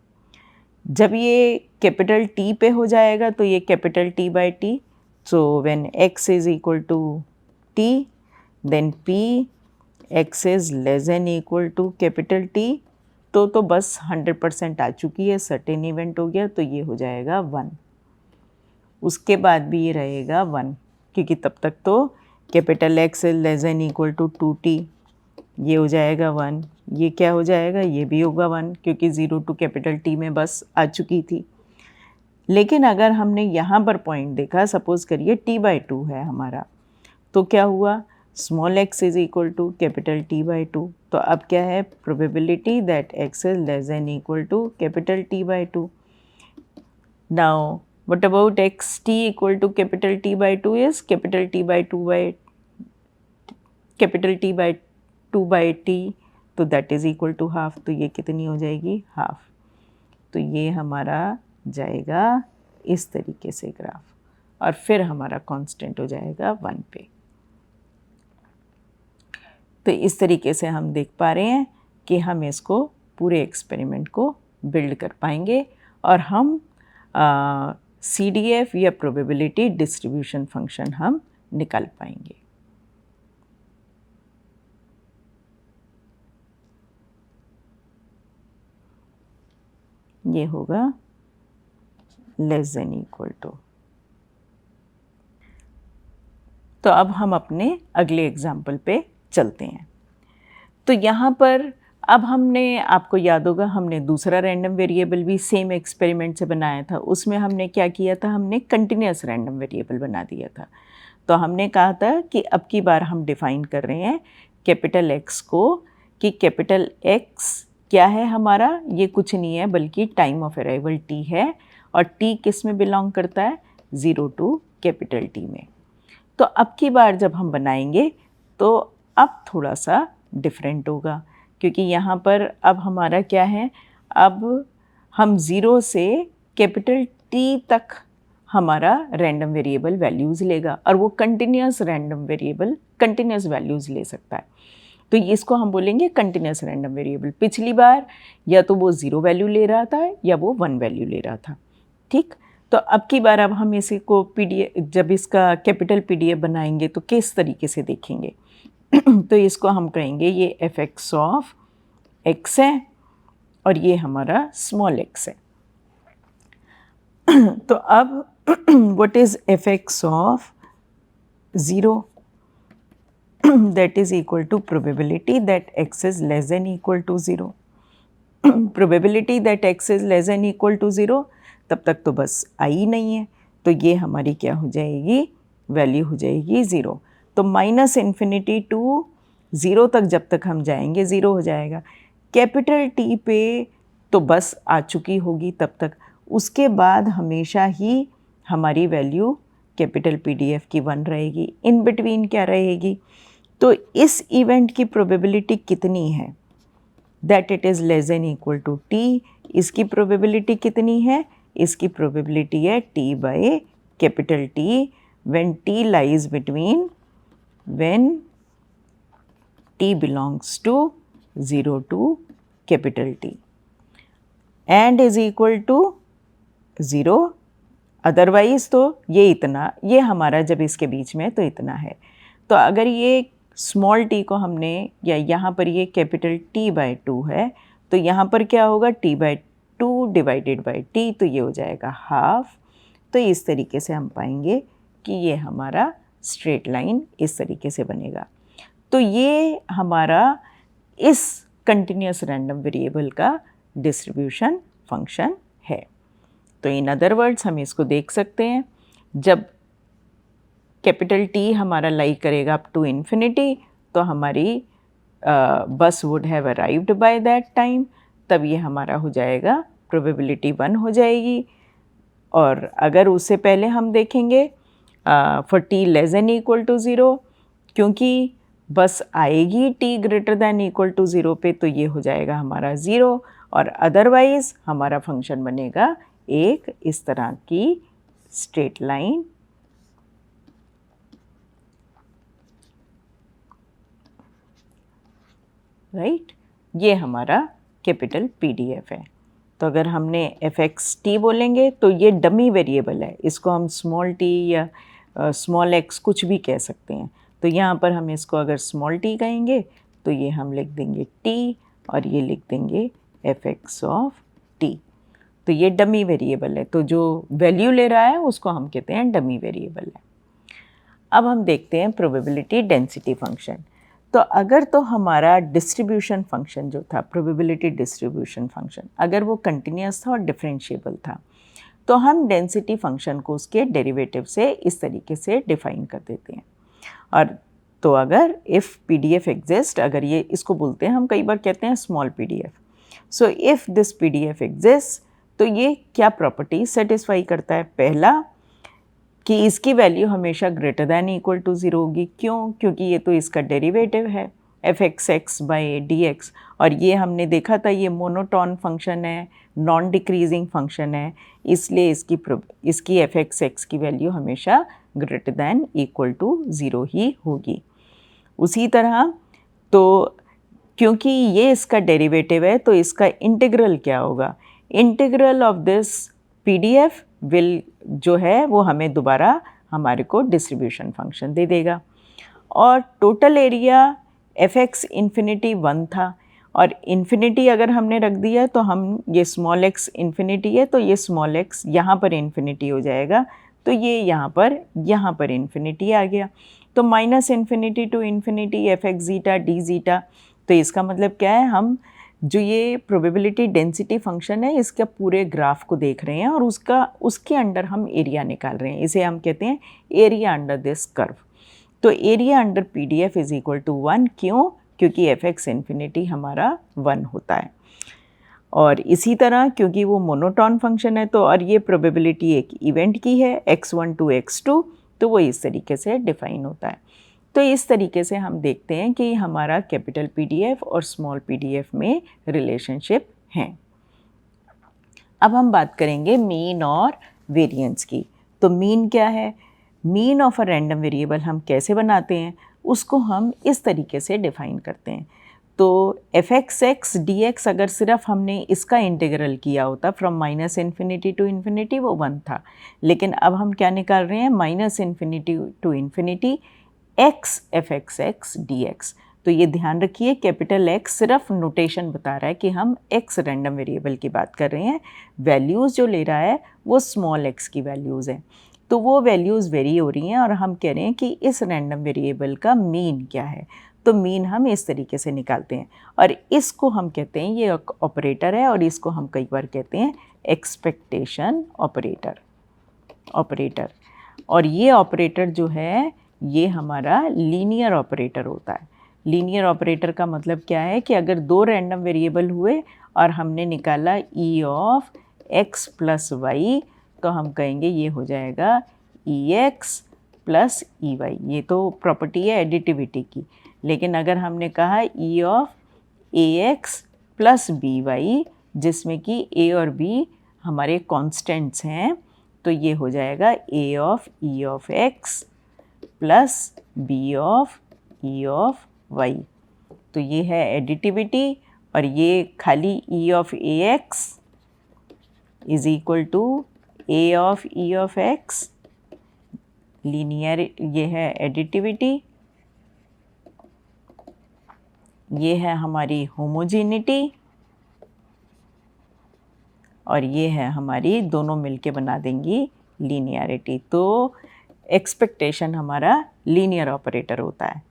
जब ये कैपिटल T पे हो जाएगा तो ये capital T by T, so when x is equal to T then P x is less than equal to capital T, तो बस 100% आ चुकी है, सर्टेन इवेंट हो गया, तो ये हो जाएगा 1। उसके बाद भी ये रहेगा 1 क्योंकि तब तक तो capital X is less than equal to 2t, ये हो जाएगा 1। ये क्या हो जाएगा, ये भी होगा 1 क्योंकि 0 टू कैपिटल T में बस आ चुकी थी। लेकिन अगर हमने यहाँ पर पॉइंट देखा, सपोज़ करिए t/2 है हमारा, तो क्या हुआ, small x is equal to capital t/2, तो अब क्या है, probability that x is less than equal to capital t/2। Now what about x t equal to capital t/2 is capital t/2/t, तो that is equal to half, तो ये कितनी हो जाएगी, हाफ। तो ये हमारा जाएगा इस तरीके से ग्राफ, और फिर हमारा कांस्टेंट हो जाएगा 1 पे। तो इस तरीके से हम देख पा रहे हैं कि हम इसको पूरे एक्सपेरिमेंट को बिल्ड कर पाएंगे और हम CDF या प्रोबेबिलिटी डिस्ट्रीब्यूशन फंक्शन हम निकाल पाएंगे। ये होगा लेस देन इक्वल टू। तो अब हम अपने अगले एग्जाम्पल पे चलते हैं। तो यहाँ पर अब हमने, आपको याद होगा, हमने दूसरा रैंडम वेरिएबल भी सेम एक्सपेरिमेंट से बनाया था। उसमें हमने क्या किया था, हमने कंटिन्यूस रैंडम वेरिएबल बना दिया था। तो हमने कहा था कि अब की बार हम डिफ़ाइन कर रहे हैं कैपिटल X को, कि कैपिटल X क्या है हमारा, ये कुछ नहीं है बल्कि टाइम ऑफ अराइवल t है, और t किस में बिलोंग करता है, 0 टू कैपिटल T में। तो अब की बार जब हम बनाएंगे तो अब थोड़ा सा डिफरेंट होगा, क्योंकि यहाँ पर अब हमारा क्या है, अब हम 0 से कैपिटल T तक हमारा रैंडम वेरिएबल वैल्यूज़ लेगा, और वो continuous random variable continuous values ले सकता है। तो इसको हम बोलेंगे कंटिन्यूस रैंडम वेरिएबल। पिछली बार या तो वो 0 वैल्यू ले रहा था या वो 1 वैल्यू ले रहा था, ठीक। तो अब की बार अब हम इसी को जब इसका कैपिटल PDF बनाएंगे तो किस तरीके से देखेंगे तो इसको हम कहेंगे ये fx ऑफ x है और ये हमारा स्मॉल x है। तो अब what is fx of 0? That is equal to probability that x is less than equal to 0. Probability that x is less than equal to 0, तब तक तो बस आई नहीं है, तो ये हमारी क्या हो जाएगी, वैल्यू हो जाएगी 0। तो -∞ टू 0 तक जब तक हम जाएंगे 0 हो जाएगा। कैपिटल T पे तो बस आ चुकी होगी तब तक, उसके बाद हमेशा ही हमारी वैल्यू कैपिटल PDF की 1 रहेगी। इन बिटवीन क्या रहेगी, तो इस इवेंट की प्रोबेबिलिटी कितनी है, that it is less than equal to T। इसकी प्रोबेबिलिटी कितनी है, इसकी प्रोबेबिलिटी है T by capital T when T lies between, when T belongs to 0 to capital T and is equal to 0। Otherwise तो ये इतना, ये हमारा जब इसके बीच में तो इतना है। तो अगर ये स्मॉल t को हमने, या यहाँ पर ये कैपिटल T बाय 2 है, तो यहाँ पर क्या होगा, T by 2 divided by T, तो ये हो जाएगा हाफ। तो इस तरीके से हम पाएंगे कि ये हमारा स्ट्रेट लाइन इस तरीके से बनेगा। तो ये हमारा इस कंटिन्यूस रैंडम वेरिएबल का डिस्ट्रीब्यूशन फंक्शन है। तो इन अदर वर्ड्स हम इसको देख सकते हैं, जब कैपिटल T हमारा लाई करेगा अप टू इन्फिनिटी, तो हमारी बस would have arrived by that time, तब ये हमारा हो जाएगा प्रोबेबिलिटी 1 हो जाएगी। और अगर उससे पहले हम देखेंगे for T less than equal to 0, क्योंकि बस आएगी T greater than equal to 0 पे, तो ये हो जाएगा हमारा 0, और अदरवाइज़ हमारा फंक्शन बनेगा एक इस तरह की स्ट्रेट लाइन, राइट। ये हमारा कैपिटल PDF है। तो अगर हमने fxt बोलेंगे तो ये डमी वेरिएबल है, इसको हम स्मॉल t या स्मॉल x कुछ भी कह सकते हैं। तो यहाँ पर हम इसको अगर स्मॉल t कहेंगे तो ये हम लिख देंगे t, और ये लिख देंगे fx ऑफ t। तो ये डमी वेरिएबल है, तो जो वैल्यू ले रहा है उसको हम कहते हैं डमी वेरिएबल है। अब हम देखते हैं प्रोबेबिलिटी डेंसिटी फंक्शन। तो अगर तो हमारा डिस्ट्रीब्यूशन फंक्शन जो था, प्रोबेबिलिटी डिस्ट्रीब्यूशन फंक्शन, अगर वो कंटिन्यूस था और डिफरेंशिएबल था, तो हम डेंसिटी फंक्शन को उसके डेरिवेटिव से इस तरीके से डिफाइन कर देते हैं। और तो अगर इफ़ PDF एग्जिस्ट, अगर ये इसको बोलते हैं, हम कई बार कहते हैं small PDF, so if this PDF exist, तो ये क्या प्रॉपर्टी सेटिस्फाई करता है, पहला कि इसकी वैल्यू हमेशा ग्रेटर दैन इक्वल टू 0 होगी। क्यों? क्योंकि ये तो इसका डेरिवेटिव है fxx बाई dx, और ये हमने देखा था ये मोनोटोन फंक्शन है, नॉन डिक्रीजिंग फंक्शन है, इसलिए इसकी fxx की वैल्यू हमेशा ग्रेटर दैन इक्वल टू 0 ही होगी। उसी तरह तो क्योंकि ये इसका डेरिवेटिव है, तो इसका इंटीग्रल क्या होगा, integral of this PDF will जो है वो हमें दोबारा हमारे को डिस्ट्रीब्यूशन फंक्शन दे देगा। और total area F x infinity 1 था और इन्फिनिटी अगर हमने रख दिया तो हम ये स्मॉल एक्स इन्फिनिटी है तो ये स्मॉल एक्स यहाँ पर इन्फिनिटी हो जाएगा, तो ये यहाँ पर इन्फिनिटी आ गया। तो minus infinity to infinity f x zeta d zeta, तो इसका मतलब क्या है, हम जो ये प्रोबेबिलिटी डेंसिटी फंक्शन है इसका पूरे ग्राफ को देख रहे हैं और उसके अंडर हम एरिया निकाल रहे हैं। इसे हम कहते हैं एरिया अंडर दिस कर्व। तो area under P D F is equal to 1, क्यों? क्योंकि एफ एक्स इन्फिनिटी हमारा 1 होता है। और इसी तरह क्योंकि वो मोनोटोन फंक्शन है तो और ये प्रोबेबिलिटी एक इवेंट की है x1 टू x2, तो वो इस तरीके से डिफाइन होता है। तो इस तरीके से हम देखते हैं कि हमारा कैपिटल PDF और स्मॉल PDF में रिलेशनशिप हैं। अब हम बात करेंगे मीन और वेरिएंस की। तो मीन क्या है? Mean of a random variable हम कैसे बनाते हैं, उसको हम इस तरीके से डिफाइन करते हैं। तो f x x d x अगर सिर्फ हमने इसका इंटीग्रल किया होता from minus infinity to infinity, वो 1 था। लेकिन अब हम क्या निकाल रहे हैं, minus infinity to infinity x f x x d x. तो ये ध्यान रखिए, कैपिटल एक्स सिर्फ नोटेशन बता रहा है कि हम एक्स रैंडम वेरिएबल की बात कर रहे हैं। वैल्यूज़ जो ले रहा है वो स्मॉल एक्स की वैल्यूज़ हैं, तो वो वैल्यूज़ वेरी हो रही हैं और हम कह रहे हैं कि इस रैंडम वेरिएबल का मीन क्या है। तो मीन हम इस तरीके से निकालते हैं और इसको हम कहते हैं, ये ऑपरेटर है और इसको हम कई बार कहते हैं एक्सपेक्टेशन ऑपरेटर। और ये ऑपरेटर जो है ये हमारा लीनियर ऑपरेटर होता है। लीनियर ऑपरेटर का मतलब क्या है कि अगर 2 रैंडम वेरिएबल हुए और हमने निकाला E of x plus y, तो हम कहेंगे ये हो जाएगा E x plus E y. ये तो प्रॉपर्टी है एडिटिविटी की। लेकिन अगर हमने कहा E of A x plus b y, जिसमें कि ए और बी हमारे कॉन्स्टेंट्स हैं, तो ये हो जाएगा A of E of x plus B of E of Y. तो ये है एडिटिविटी और ये खाली E of A X is equal to A of E of X linear, ये है एडिटिविटी। ये है हमारी होमोजेनिटी और ये है हमारी, दोनों मिलके बना देंगी लीनियरिटी। तो एक्सपेक्टेशन हमारा लीनियर ऑपरेटर होता है,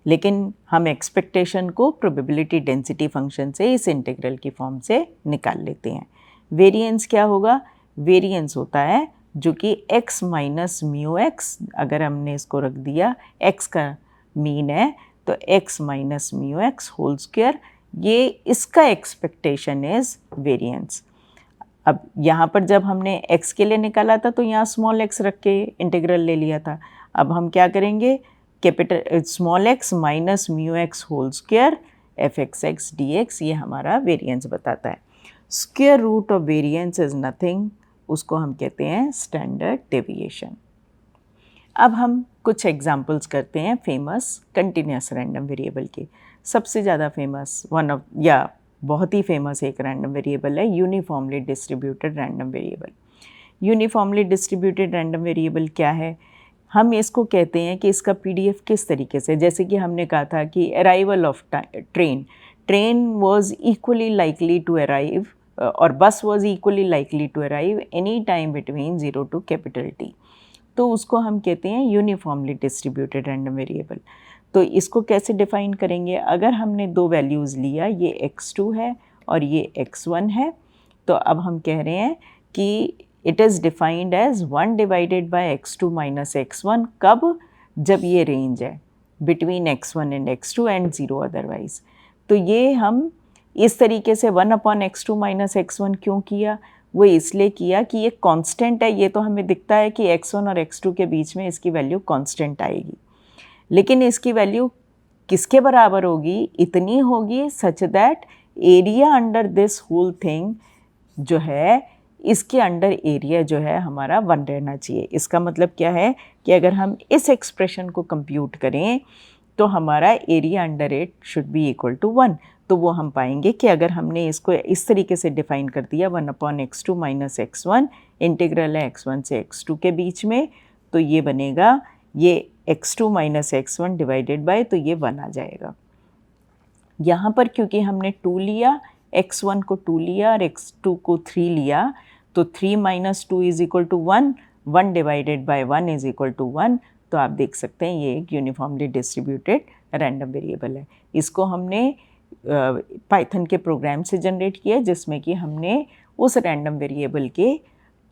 लेकिन हम एक्सपेक्टेशन को प्रोबेबिलिटी डेंसिटी फंक्शन से इस इंटीग्रल की फॉर्म से निकाल लेते हैं। वेरिएंस क्या होगा? वेरिएंस होता है जो कि x माइनस म्यू एक्स, अगर हमने इसको रख दिया x का मीन है तो x minus mu x whole square, ये इसका एक्सपेक्टेशन इज वेरिएंस। अब यहाँ पर जब हमने x के लिए निकाला था तो यहाँ स्मॉल x रख के इंटीग्रल ले लिया था। अब हम क्या करेंगे, capital small x minus mu x whole square f x x d x, ये हमारा वेरिएंस बताता है। Square root of variance is nothing, उसको हम कहते हैं स्टैंडर्ड डेविएशन। अब हम कुछ एग्जांपल्स करते हैं फेमस कंटिन्यूस रैंडम वेरिएबल के। सबसे ज़्यादा फेमस बहुत ही फेमस एक रैंडम वेरिएबल है uniformly distributed random variable. Uniformly distributed random variable क्या है? हम इसको कहते हैं कि इसका PDF किस तरीके से, जैसे कि हमने कहा था कि arrival of train was equally likely to arrive और bus was equally likely to arrive any time between 0 to capital T, तो उसको हम कहते हैं यूनिफॉर्मली डिस्ट्रीब्यूटेड रैंडम वेरिएबल। तो इसको कैसे डिफ़ाइन करेंगे? अगर हमने 2 वैल्यूज़ लिया, ये x2 है और ये x1 है, तो अब हम कह रहे हैं कि it is defined as 1 divided by x2 minus x1। कब? जब ये रेंज है between x1 and x2 and 0 otherwise. तो ये हम इस तरीके से 1 अपॉन x2 माइनस x1 क्यों किया? वो इसलिए किया कि ये कांस्टेंट है, ये तो हमें दिखता है कि x1 और x2 के बीच में इसकी वैल्यू कांस्टेंट आएगी, लेकिन इसकी वैल्यू किसके बराबर होगी? इतनी होगी such that area under this whole thing जो है, इसके अंडर एरिया जो है हमारा 1 रहना चाहिए। इसका मतलब क्या है कि अगर हम इस एक्सप्रेशन को कंप्यूट करें तो हमारा area under it should be equal to 1। तो वो हम पाएंगे कि अगर हमने इसको इस तरीके से डिफाइन कर दिया 1 upon x2 minus x1, integral है x1 से x2 के बीच में, तो ये बनेगा ये x2 minus x1 divided by, तो ये 1 आ जाएगा। यहाँ पर क्योंकि हमने 2 लिया, x1 को 2 लिया और x2 को 3 लिया, तो 3 minus 2 is equal to 1, 1 divided by 1 is equal to 1। तो आप देख सकते हैं ये एक यूनिफॉर्मली डिस्ट्रीब्यूटेड रैंडम वेरिएबल है। इसको हमने पाइथन के प्रोग्राम से जनरेट किया, जिसमें कि हमने उस रैंडम वेरिएबल के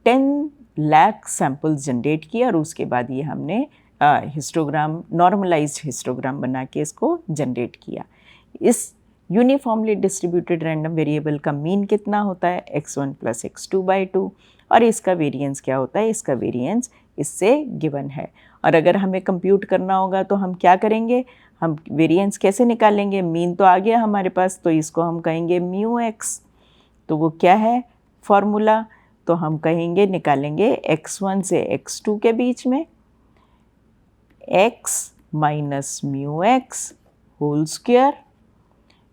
10 लाख सैम्पल्स जनरेट किए और उसके बाद ये हमने हिस्टोग्राम, नॉर्मलाइज्ड हिस्टोग्राम बना के इसको जनरेट किया। इस यूनिफॉर्मली डिस्ट्रीब्यूटेड रैंडम वेरिएबल का मीन कितना होता है, x1 प्लस x2 बाई 2, और इसका वेरिएंस क्या होता है, इसका वेरिएंस इससे गिवन है। और अगर हमें कंप्यूट करना होगा तो हम क्या करेंगे, हम वेरिएंस कैसे निकालेंगे, मीन तो आ गया हमारे पास, तो इसको हम कहेंगे म्यू एक्स। तो वो क्या है फॉर्मूला, तो हम कहेंगे निकालेंगे x1 से x2 के बीच में x minus mu x whole square,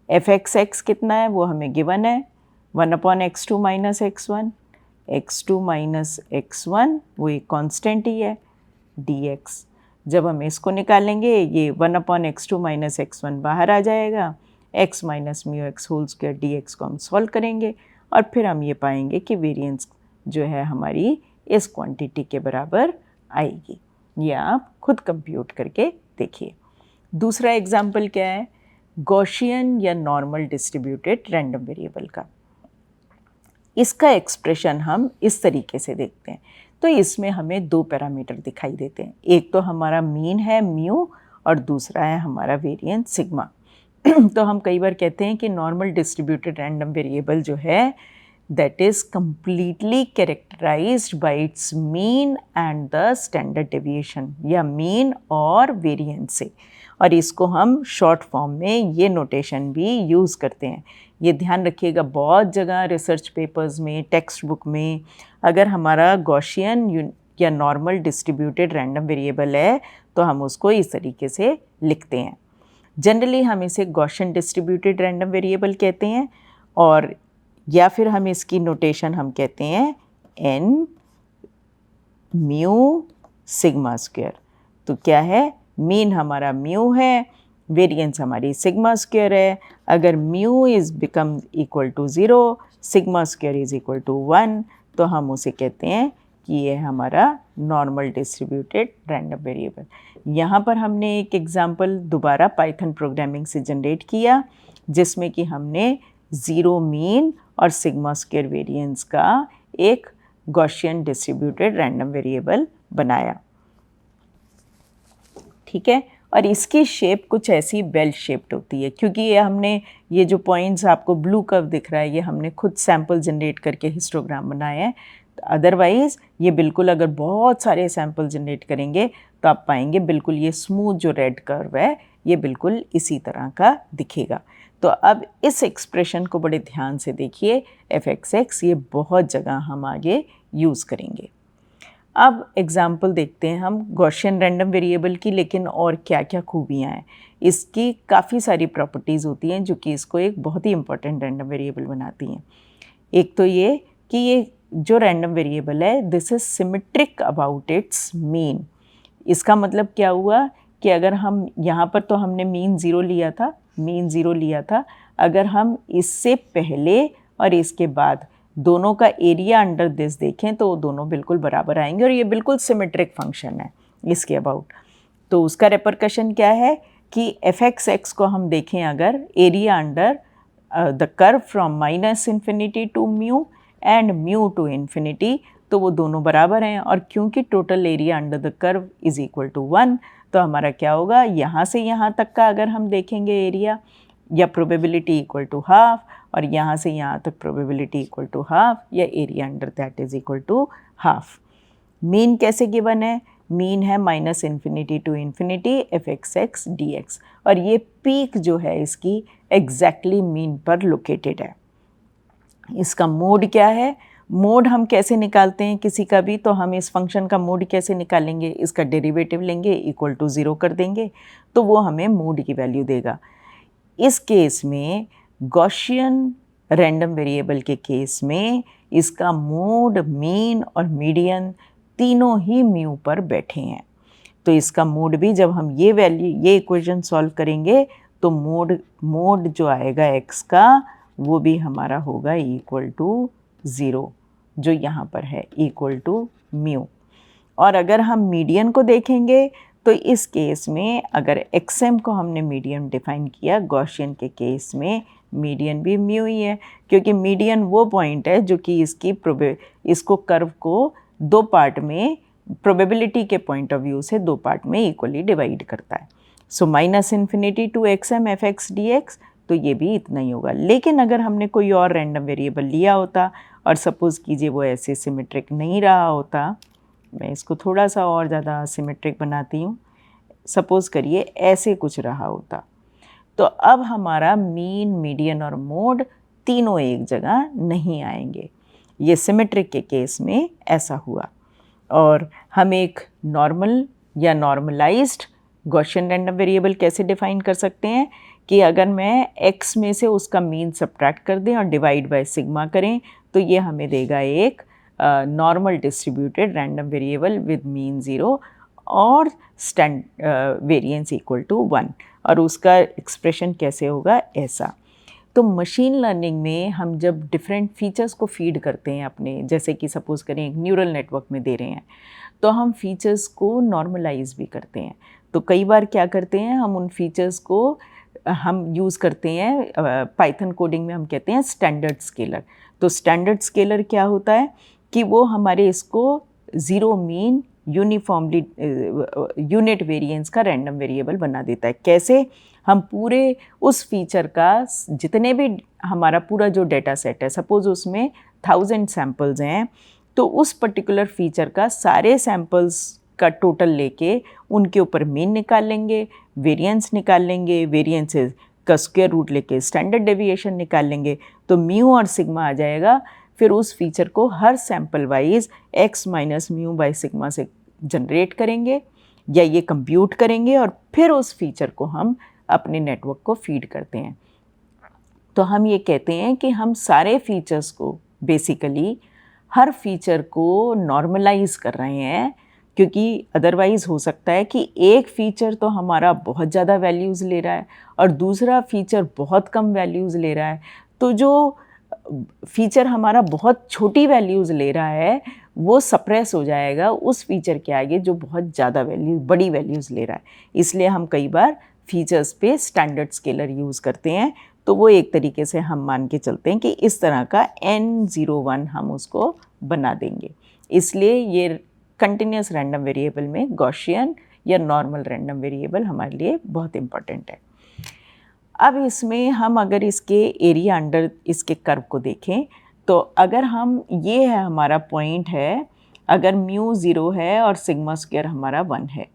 f x x कितना है वो हमें गिवन है 1 upon x2 minus x1, x2 minus x1 वो एक कांस्टेंट ही है dx। जब हम इसको निकालेंगे ये 1 अपॉन x2 माइनस x1 बाहर आ जाएगा, x minus mu x whole square dx को हम सॉल्व करेंगे और फिर हम ये पाएंगे कि वेरिएंस जो है हमारी इस क्वांटिटी के बराबर आएगी। ये आप खुद कंप्यूट करके देखिए। दूसरा एग्जाम्पल क्या है, गॉसियन या नॉर्मल डिस्ट्रीब्यूटेड रैंडम वेरिएबल का। इसका एक्सप्रेशन हम इस तरीके से देखते हैं। तो इसमें हमें 2 पैरामीटर दिखाई देते हैं, एक तो हमारा मीन है म्यू और दूसरा है हमारा वेरिएंस सिग्मा। तो हम कई बार कहते हैं कि नॉर्मल डिस्ट्रीब्यूटेड रैंडम वेरिएबल जो है that is completely characterized by its mean and the standard deviation, या mean और वेरिएंस से। और इसको हम शॉर्ट फॉर्म में ये नोटेशन भी यूज़ करते हैं। ये ध्यान रखिएगा, बहुत जगह रिसर्च पेपर्स में, टेक्स्ट बुक में अगर हमारा गॉसियन या नॉर्मल डिस्ट्रीब्यूटेड रैंडम वेरिएबल है तो हम उसको इस तरीके से लिखते हैं। जनरली हम इसे गॉसियन डिस्ट्रीब्यूटेड रैंडम वेरिएबल कहते हैं, और या फिर हम इसकी नोटेशन हम कहते हैं n म्यू सिग्मा स्क्वायर। तो क्या है, मीन हमारा म्यू है, वेरिएंस हमारी सिग्मा स्क्वायर है। अगर mu is become equal to 0, sigma square is equal to 1, तो हम उसे कहते हैं कि ये हमारा नॉर्मल डिस्ट्रीब्यूटेड रैंडम वेरिएबल। यहाँ पर हमने एक एग्जांपल दोबारा पाइथन प्रोग्रामिंग से जनरेट किया, जिसमें कि हमने 0 मीन और सिग्मा स्क्वायर वेरिएंस का एक गॉसियन डिस्ट्रीब्यूटेड रैंडम वेरिएबल बनाया। ठीक है, और इसकी शेप कुछ ऐसी बेल शेप्ड होती है, क्योंकि ये जो पॉइंट्स आपको ब्लू कर्व दिख रहा है ये हमने खुद सैंपल जनरेट करके हिस्टोग्राम बनाया है। अदरवाइज़ ये बिल्कुल अगर बहुत सारे सैंपल जनरेट करेंगे तो आप पाएंगे बिल्कुल ये स्मूथ जो रेड कर्व है ये बिल्कुल इसी तरह का दिखेगा। तो अब इस एक्सप्रेशन को बड़े ध्यान से देखिए, एफ एक्स एक्स ये बहुत जगह हम आगे यूज़ करेंगे। अब एग्जाम्पल देखते हैं हम गॉसियन रैंडम वेरिएबल की, लेकिन और क्या क्या खूबियाँ हैं। इसकी काफ़ी सारी प्रॉपर्टीज़ होती हैं जो कि इसको एक बहुत ही इंपॉर्टेंट रैंडम वेरिएबल बनाती हैं। एक तो ये कि ये जो रैंडम वेरिएबल है this is symmetric about it's mean. इसका मतलब क्या हुआ कि अगर हम यहाँ पर तो हमने मीन 0 लिया था, अगर हम इससे पहले और इसके बाद दोनों का एरिया अंडर दिस देखें तो दोनों बिल्कुल बराबर आएंगे और ये बिल्कुल सिमेट्रिक फंक्शन है इसके अबाउट। तो उसका रेपरकशन क्या है कि एफ एक्स एक्स को हम देखें अगर area under the curve from minus infinity to mu and mu to infinity, तो वो दोनों बराबर हैं। और क्योंकि total area under the curve is equal to 1, तो हमारा क्या होगा, यहाँ से यहाँ तक का अगर हम देखेंगे एरिया या प्रोबेबिलिटी इक्वल टू हाफ, और यहाँ से यहाँ तक प्रोबेबिलिटी इक्वल टू हाफ या area under that is equal to half. Mean कैसे गिवन है, मीन है minus infinity to infinity f x x d x, और ये पीक जो है इसकी एग्जैक्टली मीन पर लोकेटेड है। इसका मोड क्या है, मोड हम कैसे निकालते हैं किसी का भी, तो हम इस फंक्शन का मोड कैसे निकालेंगे, इसका डेरिवेटिव लेंगे, इक्वल टू 0 कर देंगे तो वो हमें मोड की वैल्यू देगा। इस केस में गॉसियन रैंडम वेरिएबल के केस में इसका मोड, मीन और मीडियन तीनों ही म्यू पर बैठे हैं। तो इसका मोड भी जब हम ये इक्वेशन सॉल्व करेंगे तो मोड जो आएगा x का वो भी हमारा होगा इक्वल टू 0, जो यहाँ पर है इक्वल टू म्यू। और अगर हम मीडियन को देखेंगे तो इस केस में अगर xm को हमने मीडियन डिफाइन किया, गॉसियन के केस में मीडियन भी म्यू ही है, क्योंकि मीडियन वो पॉइंट है जो कि इसको कर्व को दो पार्ट में प्रोबेबिलिटी के पॉइंट ऑफ व्यू से दो पार्ट में इक्वली डिवाइड करता है। सो -∞ टू xm fx dx, तो ये भी इतना ही होगा। लेकिन अगर हमने कोई और रैंडम वेरिएबल लिया होता और सपोज़ कीजिए वो ऐसे सिमेट्रिक नहीं रहा होता, मैं इसको थोड़ा सा और ज़्यादा सिमेट्रिक बनाती हूँ, सपोज़ करिए ऐसे कुछ रहा होता, तो अब हमारा मीन, मीडियन और मोड तीनों एक जगह नहीं आएंगे। ये सिमेट्रिक के केस में ऐसा हुआ। और हम एक नॉर्मल या नॉर्मलाइज्ड गॉसियन रैंडम वेरिएबल कैसे डिफ़ाइन कर सकते हैं कि अगर मैं x में से उसका मीन सब्ट्रैक्ट कर दें और डिवाइड बाय सिग्मा करें तो ये हमें देगा एक normal distributed random variable with mean 0 और वेरिएंस इक्वल टू 1, और उसका एक्सप्रेशन कैसे होगा ऐसा। तो मशीन लर्निंग में हम जब डिफरेंट फीचर्स को फीड करते हैं अपने, जैसे कि सपोज़ करें एक न्यूरल नेटवर्क में दे रहे हैं, तो हम फीचर्स को नॉर्मलाइज भी करते हैं। तो कई बार क्या करते हैं, हम उन फीचर्स को हम यूज़ करते हैं, पाइथन कोडिंग में हम कहते हैं स्टैंडर्ड स्केलर। तो स्टैंडर्ड स्केलर क्या होता है कि वो हमारे इसको zero mean uniformly unit variance का रैंडम वेरिएबल बना देता है। कैसे? हम पूरे उस फीचर का जितने भी हमारा पूरा जो डेटा सेट है, सपोज़ उसमें 1000 सैम्पल्स हैं, तो उस पर्टिकुलर फीचर का सारे सैम्पल्स का टोटल लेके उनके ऊपर मीन निकाल लेंगे, वेरिएंस निकाल लेंगे, वेरिएंसेस का स्क्वायर रूट लेके स्टैंडर्ड डेविएशन निकाल लेंगे, तो म्यू और सिग्मा आ जाएगा। फिर उस फीचर को हर sample wise x minus mu by sigma से जनरेट करेंगे या ये कंप्यूट करेंगे और फिर उस फीचर को हम अपने नेटवर्क को फीड करते हैं। तो हम ये कहते हैं कि हम सारे फीचर्स को बेसिकली हर फीचर को नॉर्मलाइज कर रहे हैं, क्योंकि अदरवाइज़ हो सकता है कि एक फ़ीचर तो हमारा बहुत ज़्यादा वैल्यूज़ ले रहा है और दूसरा फ़ीचर बहुत कम वैल्यूज़ ले रहा है। तो जो फ़ीचर हमारा बहुत छोटी वैल्यूज़ ले रहा है वो सप्रेस हो जाएगा उस फीचर के आगे जो बहुत ज़्यादा बड़ी वैल्यूज़ ले रहा है। इसलिए हम कई बार फीचर्स पे स्टैंडर्ड स्केलर यूज़ करते हैं। तो वो एक तरीके से हम मान के चलते हैं कि इस तरह का n01 हम उसको बना देंगे। इसलिए ये कंटिन्यूस रैंडम वेरिएबल में गॉसियन या नॉर्मल रैंडम वेरिएबल हमारे लिए बहुत इम्पॉर्टेंट है। अब इसमें हम अगर इसके एरिया अंडर इसके कर्व को देखें, तो अगर हम ये है हमारा पॉइंट है, अगर म्यू 0 है और सिग्मा स्क्वायर हमारा 1 है,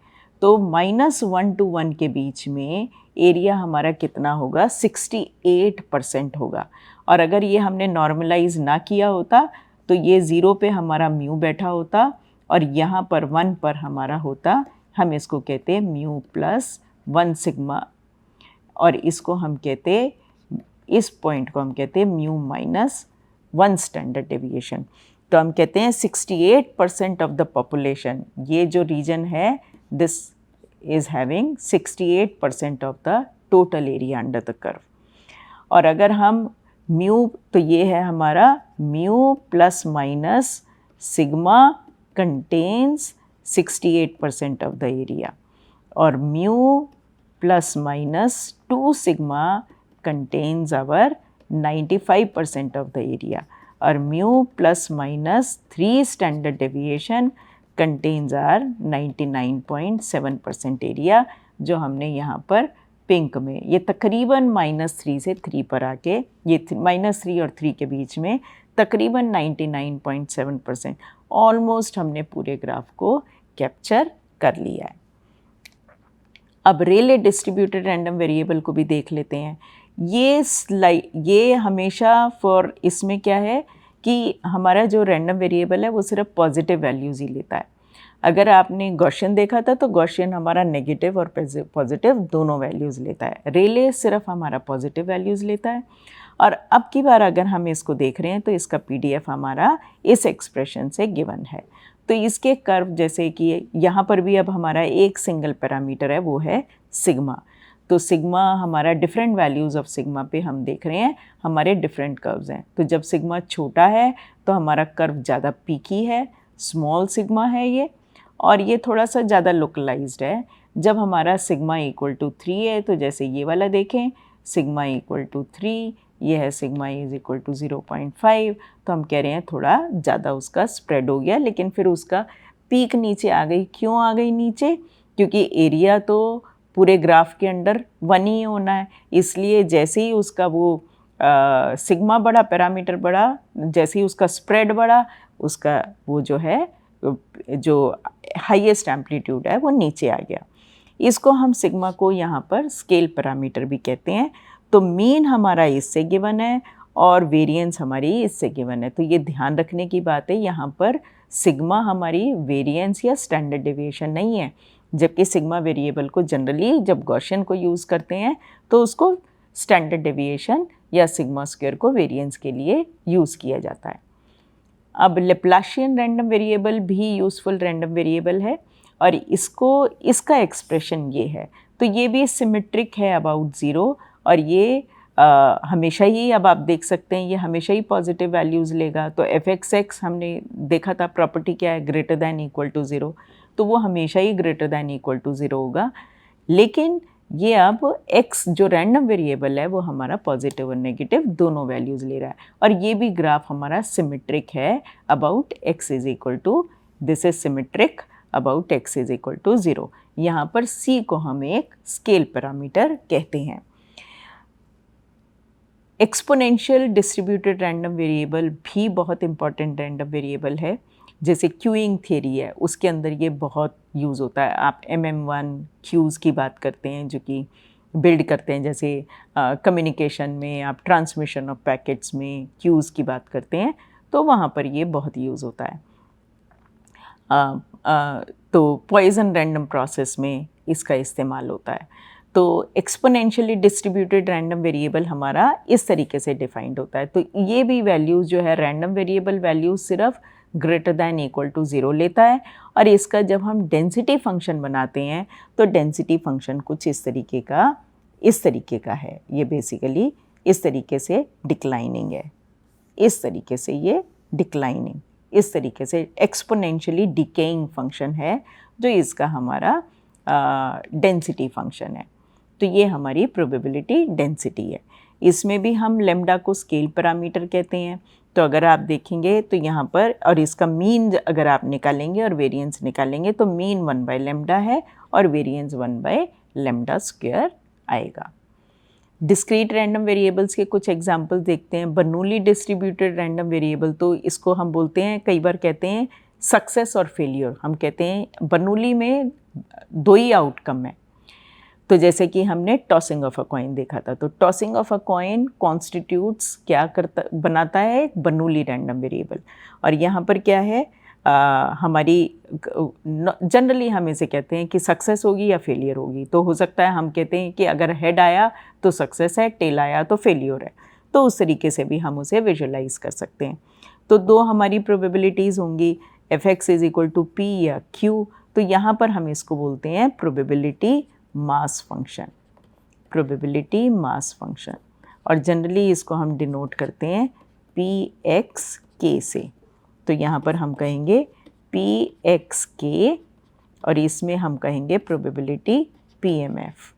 तो -1 to 1 के बीच में एरिया हमारा कितना होगा? 68% होगा। और अगर ये हमने नॉर्मलाइज ना किया होता तो ये 0 पे हमारा म्यू बैठा होता और यहाँ पर 1 पर हमारा होता, हम इसको कहते हैं म्यू प्लस 1 सिग्मा, और इसको हम कहते, इस पॉइंट को हम कहते हैं म्यू माइनस 1 स्टैंडर्ड डेविएशन। तो हम कहते हैं 68% ऑफ द पॉपुलेशन, ये जो रीजन है this is having 68% of the total area under the curve. और अगर हम म्यू, तो ये है हमारा mu plus minus sigma contains 68% of the area, और mu plus minus 2 sigma contains our 95% of the area, और mu plus minus 3 standard deviation contains our 99.7% area, जो हमने यहाँ पर पिंक में, ये तकरीबन -3 से 3 पर आके, ये -3 और 3 के बीच में तकरीबन 99.7%, ऑलमोस्ट हमने पूरे ग्राफ को कैप्चर कर लिया है। अब रेले डिस्ट्रीब्यूटेड रैंडम वेरिएबल को भी देख लेते हैं। ये हमेशा इसमें क्या है कि हमारा जो रैंडम वेरिएबल है वो सिर्फ पॉजिटिव वैल्यूज़ ही लेता है। अगर आपने गॉसियन देखा था तो गॉसियन हमारा नेगेटिव और पॉजिटिव दोनों वैल्यूज़ लेता है, रेले सिर्फ हमारा पॉजिटिव वैल्यूज़ लेता है। और अब की बार अगर हम इसको देख रहे हैं तो इसका पीडीएफ हमारा इस एक्सप्रेशन से गिवन है। तो इसके कर्व जैसे कि यहाँ पर भी अब हमारा एक सिंगल पैरामीटर है, वो है सिग्मा। तो सिग्मा हमारा डिफरेंट वैल्यूज़ ऑफ सिग्मा पे हम देख रहे हैं हमारे डिफरेंट कर्व्स हैं। तो जब सिग्मा छोटा है तो हमारा कर्व ज़्यादा पीकी है, स्मॉल सिग्मा है ये, और ये थोड़ा सा ज़्यादा लोकलाइज्ड है। जब हमारा सिग्मा इक्वल टू 3 है तो जैसे ये वाला देखें, सिग्मा इक्वल टू 3, ये है सिग्मा इज इक्वल टू 0.5, तो हम कह रहे हैं थोड़ा ज़्यादा उसका स्प्रेड हो गया, लेकिन फिर उसका पीक नीचे आ गई। क्यों आ गई नीचे? क्योंकि एरिया तो पूरे ग्राफ के अंडर 1 ही होना है, इसलिए जैसे ही उसका वो सिग्मा बढ़ा, पैरामीटर बढ़ा, जैसे ही उसका स्प्रेड बढ़ा, उसका वो जो है जो हाईएस्ट एम्पलीट्यूड है वो नीचे आ गया। इसको हम सिग्मा को यहाँ पर स्केल पैरामीटर भी कहते हैं। तो मीन हमारा इससे गिवन है और वेरिएंस हमारी इससे गिवन है। तो ये ध्यान रखने की बात है, यहाँ पर सिग्मा हमारी वेरिएंस या स्टैंडर्ड डेविएशन नहीं है, जबकि सिग्मा वेरिएबल को जनरली जब गॉसियन को यूज़ करते हैं तो उसको स्टैंडर्ड डेविएशन या सिग्मा स्क्वायर को वेरिएंस के लिए यूज़ किया जाता है। अब लैप्लाशियन रैंडम वेरिएबल भी यूज़फुल रैंडम वेरिएबल है और इसका एक्सप्रेशन ये है। तो ये भी सिमेट्रिक है अबाउट ज़ीरो, और ये हमेशा ही, अब आप देख सकते हैं, ये हमेशा ही पॉजिटिव वैल्यूज़ लेगा। तो fx(x) हमने देखा था प्रॉपर्टी क्या है, ग्रेटर दैन इक्वल टू 0, तो वो हमेशा ही ग्रेटर दैन इक्वल टू 0 होगा। लेकिन ये अब x जो रैंडम वेरिएबल है वो हमारा पॉजिटिव और नेगेटिव दोनों वैल्यूज़ ले रहा है, और ये भी ग्राफ हमारा सिमेट्रिक है about x is equal to, this is symmetric about x is equal to 0। यहाँ पर c को हम एक स्केल पैरामीटर कहते हैं। एक्सपोनेंशियल डिस्ट्रीब्यूटेड रैंडम वेरिएबल भी बहुत इंपॉर्टेंट रैंडम वेरिएबल है। जैसे क्यूइंग थ्योरी है, उसके अंदर ये बहुत यूज़ होता है। आप MM1 क्यूज़ की बात करते हैं जो कि बिल्ड करते हैं, जैसे कम्युनिकेशन में आप ट्रांसमिशन ऑफ पैकेट्स में क्यूज़ की बात करते हैं, तो वहाँ पर ये बहुत यूज़ होता है। तो पॉइजन रैंडम प्रोसेस में इसका इस्तेमाल होता है। तो एक्सपोनेंशियली डिस्ट्रीब्यूटेड रैंडम वेरिएबल हमारा इस तरीके से डिफाइंड होता है। तो ये भी वैल्यूज़ जो है, रैंडम वेरिएबल वैल्यूज़ सिर्फ ग्रेटर दैन इक्वल टू 0 लेता है, और इसका जब हम डेंसिटी फंक्शन बनाते हैं तो डेंसिटी फंक्शन कुछ इस तरीके का है। ये बेसिकली इस तरीके से डिक्लाइनिंग है, इस तरीके से ये डिक्लाइनिंग, इस तरीके से एक्सपोनेंशियली डिकेइंग फंक्शन है जो इसका हमारा डेंसिटी फंक्शन है। तो ये हमारी प्रोबेबिलिटी डेंसिटी है। इसमें भी हम लेम्डा को स्केल पैरामीटर कहते हैं। तो अगर आप देखेंगे तो यहाँ पर, और इसका मीन अगर आप निकालेंगे और वेरिएंस निकालेंगे तो मीन 1 बाय लेम्डा है और वेरिएंस 1 बाय लेम्डा स्क्वायर आएगा। डिस्क्रीट रैंडम वेरिएबल्स के कुछ एग्जांपल्स देखते हैं। बर्नौली डिस्ट्रीब्यूटेड रैंडम वेरिएबल, तो इसको हम बोलते हैं, कई बार कहते हैं सक्सेस और फेलियर। हम कहते हैं बर्नौली में 2 ही आउटकम है। तो जैसे कि हमने टॉसिंग ऑफ अ कॉइन देखा था, तो tossing of a coin constitutes बनाता है एक बर्नौली रैंडम वेरिएबल। और यहाँ पर क्या है, हमारी जनरली हम इसे कहते हैं कि सक्सेस होगी या फेलियर होगी। तो हो सकता है हम कहते हैं कि अगर हेड आया तो सक्सेस है, टेल आया तो फेलियर है। तो उस तरीके से भी हम उसे विजुअलाइज कर सकते हैं। तो 2 हमारी प्रोबेबिलिटीज़ होंगी, fx is equal to p या q। तो यहाँ पर हम इसको बोलते हैं probability mass function, probability mass function, और जनरली इसको हम डिनोट करते हैं pxk से। तो यहाँ पर हम कहेंगे pxk और इसमें हम कहेंगे प्रोबेबिलिटी pmf।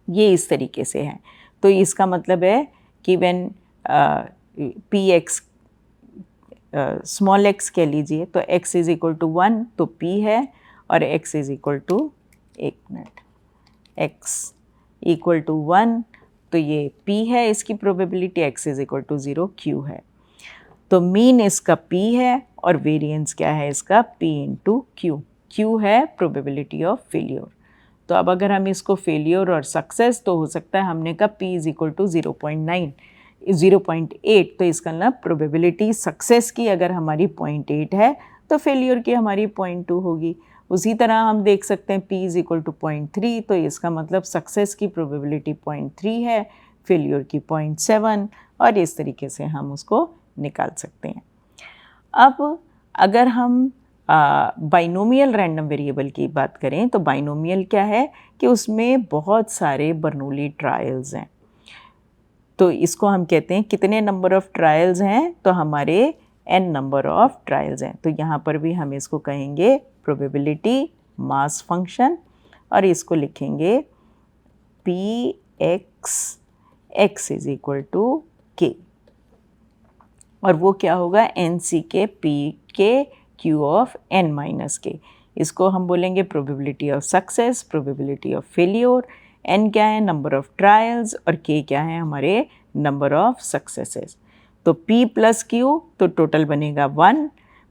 ये इस तरीके से है। तो इसका मतलब है कि व्हेन px स्मॉल x कह लीजिए, तो x इज इक्वल टू 1 तो p है, और x इज इक्वल टू, एक मिनट, x इक्वल टू 1 तो ये p है, इसकी प्रोबेबिलिटी x is equal to 0 q है। तो मीन इसका p है और वेरिएंस क्या है इसका, p इंटू q। q है प्रोबेबिलिटी ऑफ फेलियर। तो अब अगर हम इसको फेलियर और सक्सेस, तो हो सकता है हमने कहा p इज इक्वल टू 0.9, 0.8, तो इसका मतलब प्रोबेबिलिटी सक्सेस की अगर हमारी 0.8 है तो फेलियर की हमारी 0.2 होगी। उसी तरह हम देख सकते हैं p इज़ इक्वल टू 0.3, तो इसका मतलब सक्सेस की प्रोबेबिलिटी 0.3 है, फेलियर की 0.7, और इस तरीके से हम उसको निकाल सकते हैं। अब अगर हम बाइनोमियल रैंडम वेरिएबल की बात करें तो बाइनोमियल क्या है कि उसमें बहुत सारे बर्नौली ट्रायल्स हैं। तो इसको हम कहते हैं कितने नंबर ऑफ़ ट्रायल्स हैं, तो हमारे n नंबर ऑफ़ ट्रायल्स हैं। तो यहाँ पर भी हम इसको कहेंगे प्रोबेबिलिटी मास फंक्शन, और इसको लिखेंगे p x is equal to k, और वो क्या होगा nc के p के q of n minus k। इसको हम बोलेंगे probability of success, probability of failure. n क्या है, नंबर ऑफ ट्रायल्स, और k क्या है, हमारे नंबर ऑफ सक्सेसेस। तो p प्लस q, तो टोटल बनेगा 1।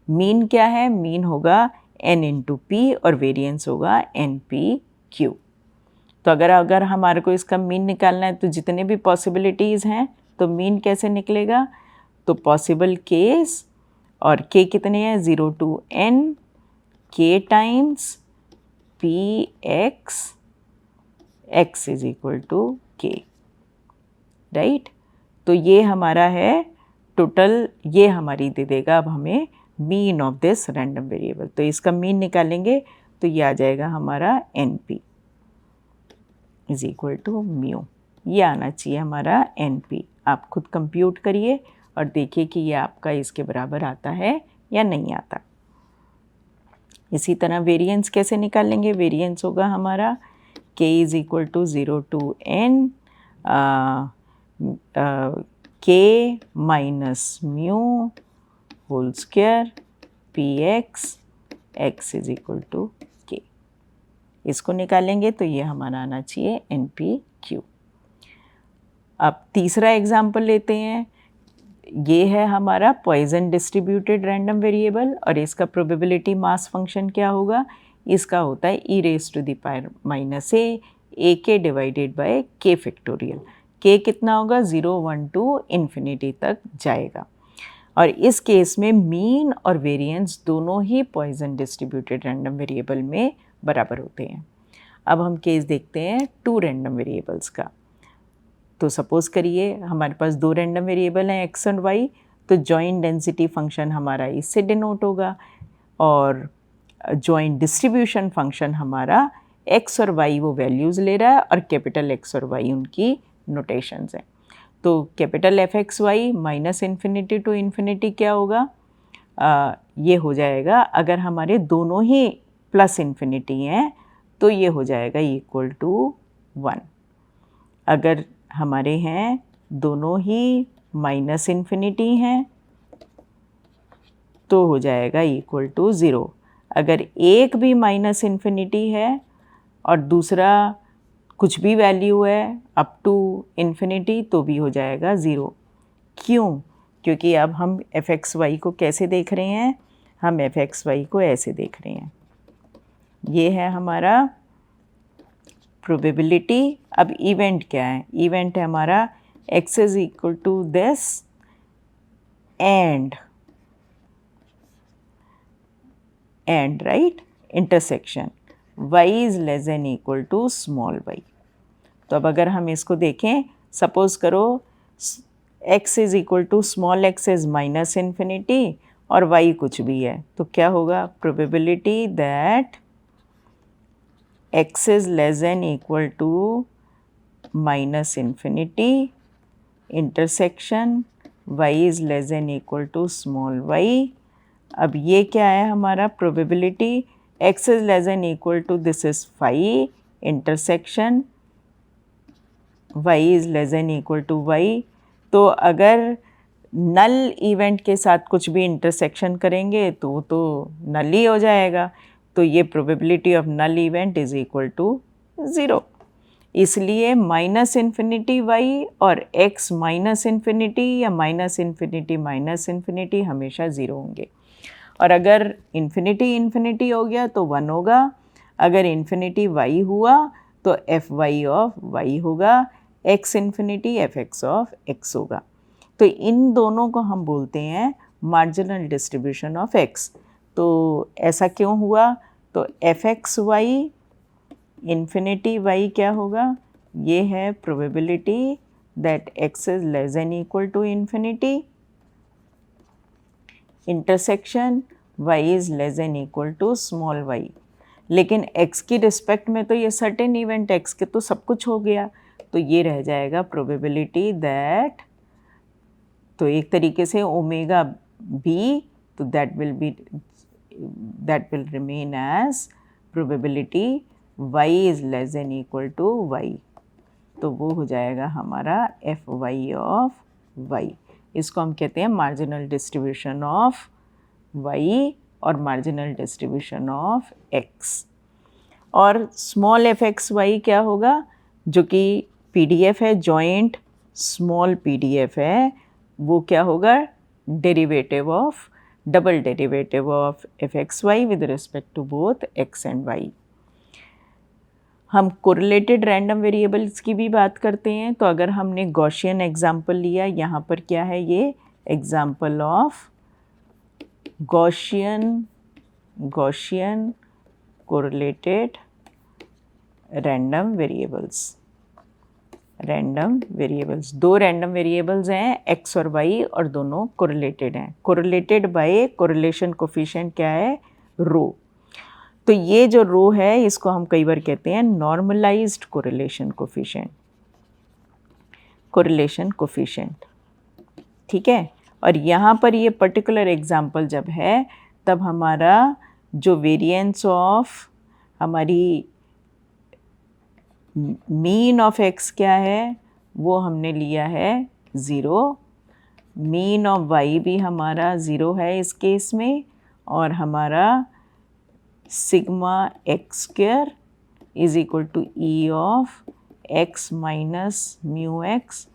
मीन क्या है, मीन होगा n इंटू p, और वेरिएंस होगा npq। तो अगर हमारे को इसका मीन निकालना है तो जितने भी पॉसिबिलिटीज़ हैं, तो मीन कैसे निकलेगा, तो पॉसिबल केस, और k कितने हैं, 0 to n k times p x is equal to k, right. तो ये हमारा है टोटल, ये हमारी दे देगा अब हमें mean of this random variable. तो इसका मीन निकालेंगे तो ये आ जाएगा हमारा np is equal to mu. ये आना चाहिए हमारा np। आप खुद कंप्यूट करिए और देखिए कि ये आपका इसके बराबर आता है या नहीं आता। इसी तरह वेरिएंस कैसे निकालेंगे, वेरिएंस होगा हमारा k is equal to 0 to n k minus mu whole square px x is equal to k। इसको निकालेंगे तो ये हमारा आना चाहिए npq। अब तीसरा एग्जाम्पल लेते हैं। ये है हमारा पॉइजन डिस्ट्रीब्यूटेड रैंडम वेरिएबल, और इसका प्रोबेबिलिटी मास फंक्शन क्या होगा, इसका होता है e raise to the power minus a k divided by k factorial. k कितना होगा, 0 1 2 इन्फिनिटी तक जाएगा, और इस केस में मीन और वेरिएंस दोनों ही पॉइजन डिस्ट्रीब्यूटेड रैंडम वेरिएबल में बराबर होते हैं। अब हम केस देखते हैं टू रैंडम वेरिएबल्स का। तो सपोज़ करिए हमारे पास दो रैंडम वेरिएबल हैं x और y, तो जॉइंट डेंसिटी फंक्शन हमारा इससे डिनोट होगा, और जॉइंट डिस्ट्रीब्यूशन फंक्शन हमारा x और y वो वैल्यूज़ ले रहा है, और कैपिटल X और y उनकी नोटेशंस हैं। तो capital f(x,y) minus infinity to infinity क्या होगा, ये हो जाएगा, अगर हमारे दोनों ही प्लस इन्फिनिटी हैं तो ये हो जाएगा इक्वल टू 1। अगर हमारे हैं दोनों ही माइनस इन्फिनिटी हैं तो हो जाएगा इक्वल टू 0। अगर एक भी माइनस इन्फिनिटी है और दूसरा कुछ भी वैल्यू है अप टू इन्फिनिटी तो भी हो जाएगा 0। क्यों, क्योंकि अब हम f(x,y) को कैसे देख रहे हैं, हम f(x,y) को ऐसे देख रहे हैं। ये है हमारा प्रोबेबिलिटी। अब इवेंट क्या है, इवेंट है हमारा x is equal to this and right intersection y is less than equal to small y। तो अब अगर हम इसको देखें, सपोज़ करो x is equal to small x is minus infinity और y कुछ भी है, तो क्या होगा, probability that x is less than equal to minus infinity intersection y is less than equal to small y। अब ये क्या है हमारा probability, x is less than equal to this is phi intersection y is less than equal to y। तो अगर नल event के साथ कुछ भी इंटरसेक्शन करेंगे तो नल ही हो जाएगा, तो ये probability of null event is equal to 0। इसलिए माइनस इन्फिनिटी y और x माइनस इन्फिनिटी या माइनस इन्फिनिटी हमेशा 0 होंगे, और अगर इन्फिनिटी इन्फिनिटी हो गया तो 1 होगा, अगर इन्फिनिटी y हुआ तो fy ऑफ y होगा, x infinity fx of x होगा। तो इन दोनों को हम बोलते हैं मार्जिनल डिस्ट्रीब्यूशन ऑफ x। तो ऐसा क्यों हुआ? तो f x y infinity y क्या होगा? ये है probability that x is less than equal to infinity intersection y is less than equal to small y. लेकिन x की रिस्पेक्ट में तो ये सर्टेन इवेंट x के तो सब कुछ हो गया, तो ये रह जाएगा प्रोबेबिलिटी दैट, तो एक तरीके से ओमेगा बी, तो that will remain as probability y is less than equal to y, तो वो हो जाएगा हमारा एफ वाई ऑफ y। इसको हम कहते हैं मार्जिनल डिस्ट्रीब्यूशन ऑफ y और मार्जिनल डिस्ट्रीब्यूशन ऑफ x। और स्मॉल एफ एक्स वाई क्या होगा? जो कि PDF है, जॉइंट स्मॉल PDF है, वो क्या होगा? Derivative of, double derivative of f x y with respect to both x and y। हम कोरिलेटेड रैंडम वेरिएबल्स की भी बात करते हैं, तो अगर हमने गॉसियन एग्जाम्पल लिया, यहाँ पर क्या है? ये example of Gaussian correlated random variables. दो रैंडम वेरिएबल्स हैं x और y, और दोनों कोरिलेटेड हैं। कोरिलेटेड बाय कोरिलेशन कोफिशिएंट क्या है? रो। तो ये जो रो है इसको हम कई बार कहते हैं नॉर्मलाइज्ड कोरिलेशन कोफिशिएंट, ठीक है। और यहाँ पर ये पर्टिकुलर एग्जाम्पल जब है, तब हमारा जो वेरिएंस ऑफ हमारी मीन ऑफ x क्या है? वो हमने लिया है 0, मीन ऑफ y भी हमारा 0 है इस केस में, और हमारा sigma x square is equal to E of x minus mu x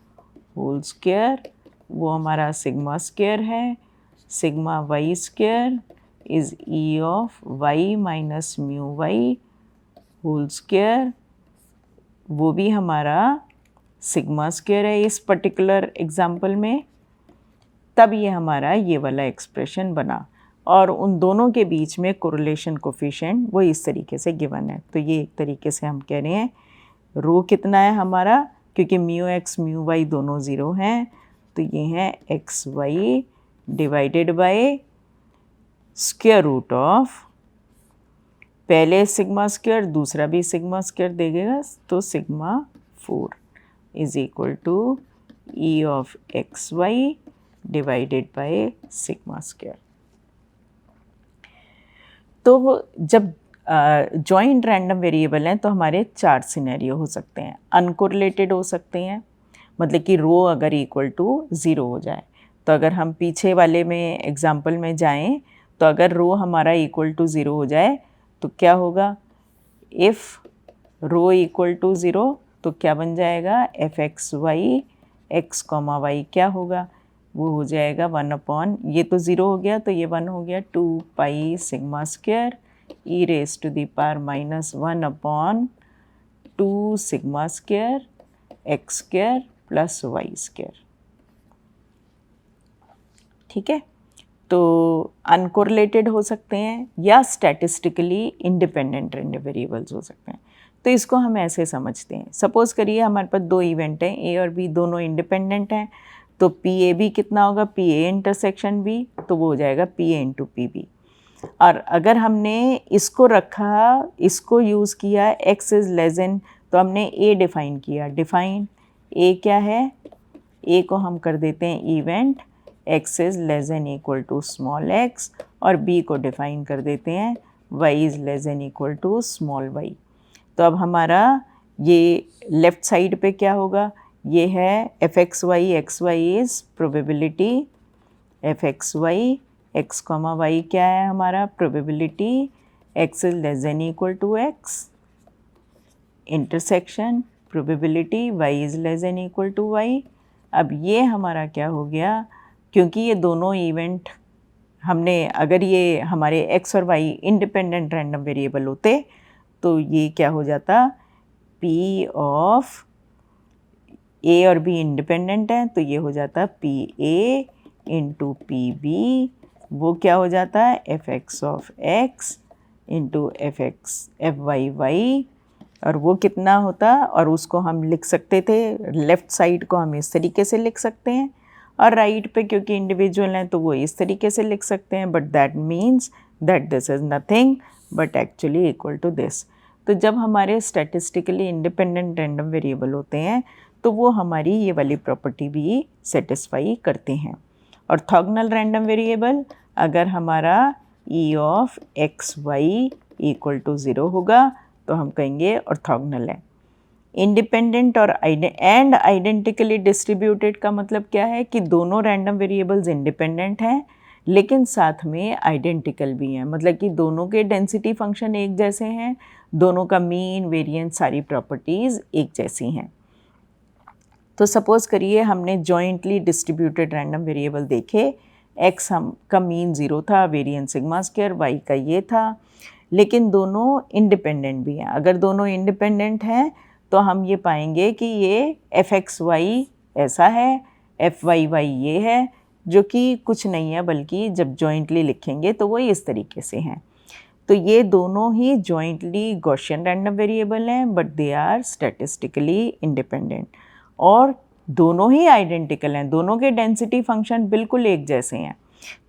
whole square, वो हमारा सिग्मा स्क्वायर है। Sigma y square is E of y minus mu y whole square, वो भी हमारा सिग्मा स्क्वायर है इस पर्टिकुलर एग्जाम्पल में। तब ये हमारा ये वाला एक्सप्रेशन बना, और उन दोनों के बीच में कोरिलेशन कोफिशिएंट वो इस तरीके से गिवन है। तो ये एक तरीके से हम कह रहे हैं रो कितना है हमारा, क्योंकि म्यू एक्स म्यू वाई दोनों 0 हैं, तो ये है x y divided by square root of, पहले सिग्मा स्क्वायर दूसरा भी सिग्मा स्क्वायर देगा, तो sigma 4 is equal to E of x y divided by sigma square. तो जब जॉइंट रैंडम वेरिएबल हैं तो हमारे 4 सिनेरियो हो सकते हैं। अनकोरिलेटेड हो सकते हैं, मतलब कि रो अगर इक्वल टू 0 हो जाए। तो अगर हम पीछे वाले में एग्जाम्पल में जाएं, तो अगर रो हमारा इक्वल टू 0 हो जाए तो क्या होगा? इफ़ रो इक्वल टू 0 तो क्या बन जाएगा? F x y x comma y क्या होगा? वो हो जाएगा 1/, ये तो 0 हो गया तो ये 1 हो गया, 2 pi sigma square e raise to the power -1/2 sigma square x square plus y square, ठीक है। तो अनकोरिलेटेड हो सकते हैं या स्टैटिस्टिकली इंडिपेंडेंट रैंडम वेरिएबल्स हो सकते हैं। तो इसको हम ऐसे समझते हैं, सपोज करिए हमारे पास 2 इवेंट हैं, ए और बी दोनों इंडिपेंडेंट हैं, तो पी ए बी कितना होगा? पी ए इंटरसेक्शन बी, तो वो हो जाएगा P A into P B. और अगर हमने इसको रखा, इसको यूज़ किया एक्स इज़ लेस देन, तो हमने ए डिफ़ाइन किया, डिफ़ाइन ए क्या है? ए को हम कर देते हैं event x is less than equal to small x, और b को डिफ़ाइन कर देते हैं y is less than equal to small y। तो अब हमारा ये लेफ़्ट साइड पे क्या होगा? ये है f x y is probability f x y x comma y क्या है हमारा? Probability x is less than equal to x intersection probability y is less than equal to y। अब ये हमारा क्या हो गया? क्योंकि ये दोनों इवेंट हमने, अगर ये हमारे x और y इंडिपेंडेंट रैंडम वेरिएबल होते तो ये क्या हो जाता? p ऑफ a और b इंडिपेंडेंट हैं, तो ये हो जाता P A into P B वो क्या हो जाता है, f x of x into f x f y y, और वो कितना होता, और उसको हम लिख सकते थे, लेफ़्ट साइड को हम इस तरीके से लिख सकते हैं और राइट पे क्योंकि इंडिविजुअल हैं तो वो इस तरीके से लिख सकते हैं, but that means that this is nothing but actually equal to this. तो जब हमारे स्टैटिस्टिकली इंडिपेंडेंट रैंडम वेरिएबल होते हैं तो वो हमारी ये वाली प्रॉपर्टी भी सेटिस्फाई करते हैं। ऑर्थोगोनल रैंडम वेरिएबल, अगर हमारा E of x y equal to 0 होगा तो हम कहेंगे ऑर्थोगोनल है। इंडिपेंडेंट और एंड आइडेंटिकली डिस्ट्रीब्यूटेड का मतलब क्या है कि दोनों रैंडम वेरिएबल्स इंडिपेंडेंट हैं लेकिन साथ में आइडेंटिकल भी हैं, मतलब कि दोनों के डेंसिटी फंक्शन एक जैसे हैं, दोनों का मीन वेरिएंस सारी प्रॉपर्टीज़ एक जैसी हैं। तो सपोज़ करिए हमने जॉइंटली डिस्ट्रीब्यूटेड रैंडम वेरिएबल देखे, एक्स हम का मीन 0 था, वेरिएंस सिग्मा स्क्वायर, वाई का ये था, लेकिन दोनों इंडिपेंडेंट भी हैं। अगर दोनों इंडिपेंडेंट हैं तो हम ये पाएंगे कि ये एफ एक्स वाई ऐसा है, एफ वाई वाई ये है, जो कि कुछ नहीं है बल्कि जब जॉइंटली लिखेंगे तो वो इस तरीके से हैं। तो ये दोनों ही जॉइंटली गॉसियन रैंडम वेरिएबल हैं but they are statistically independent, और दोनों ही आइडेंटिकल हैं, दोनों के डेंसिटी फंक्शन बिल्कुल एक जैसे हैं।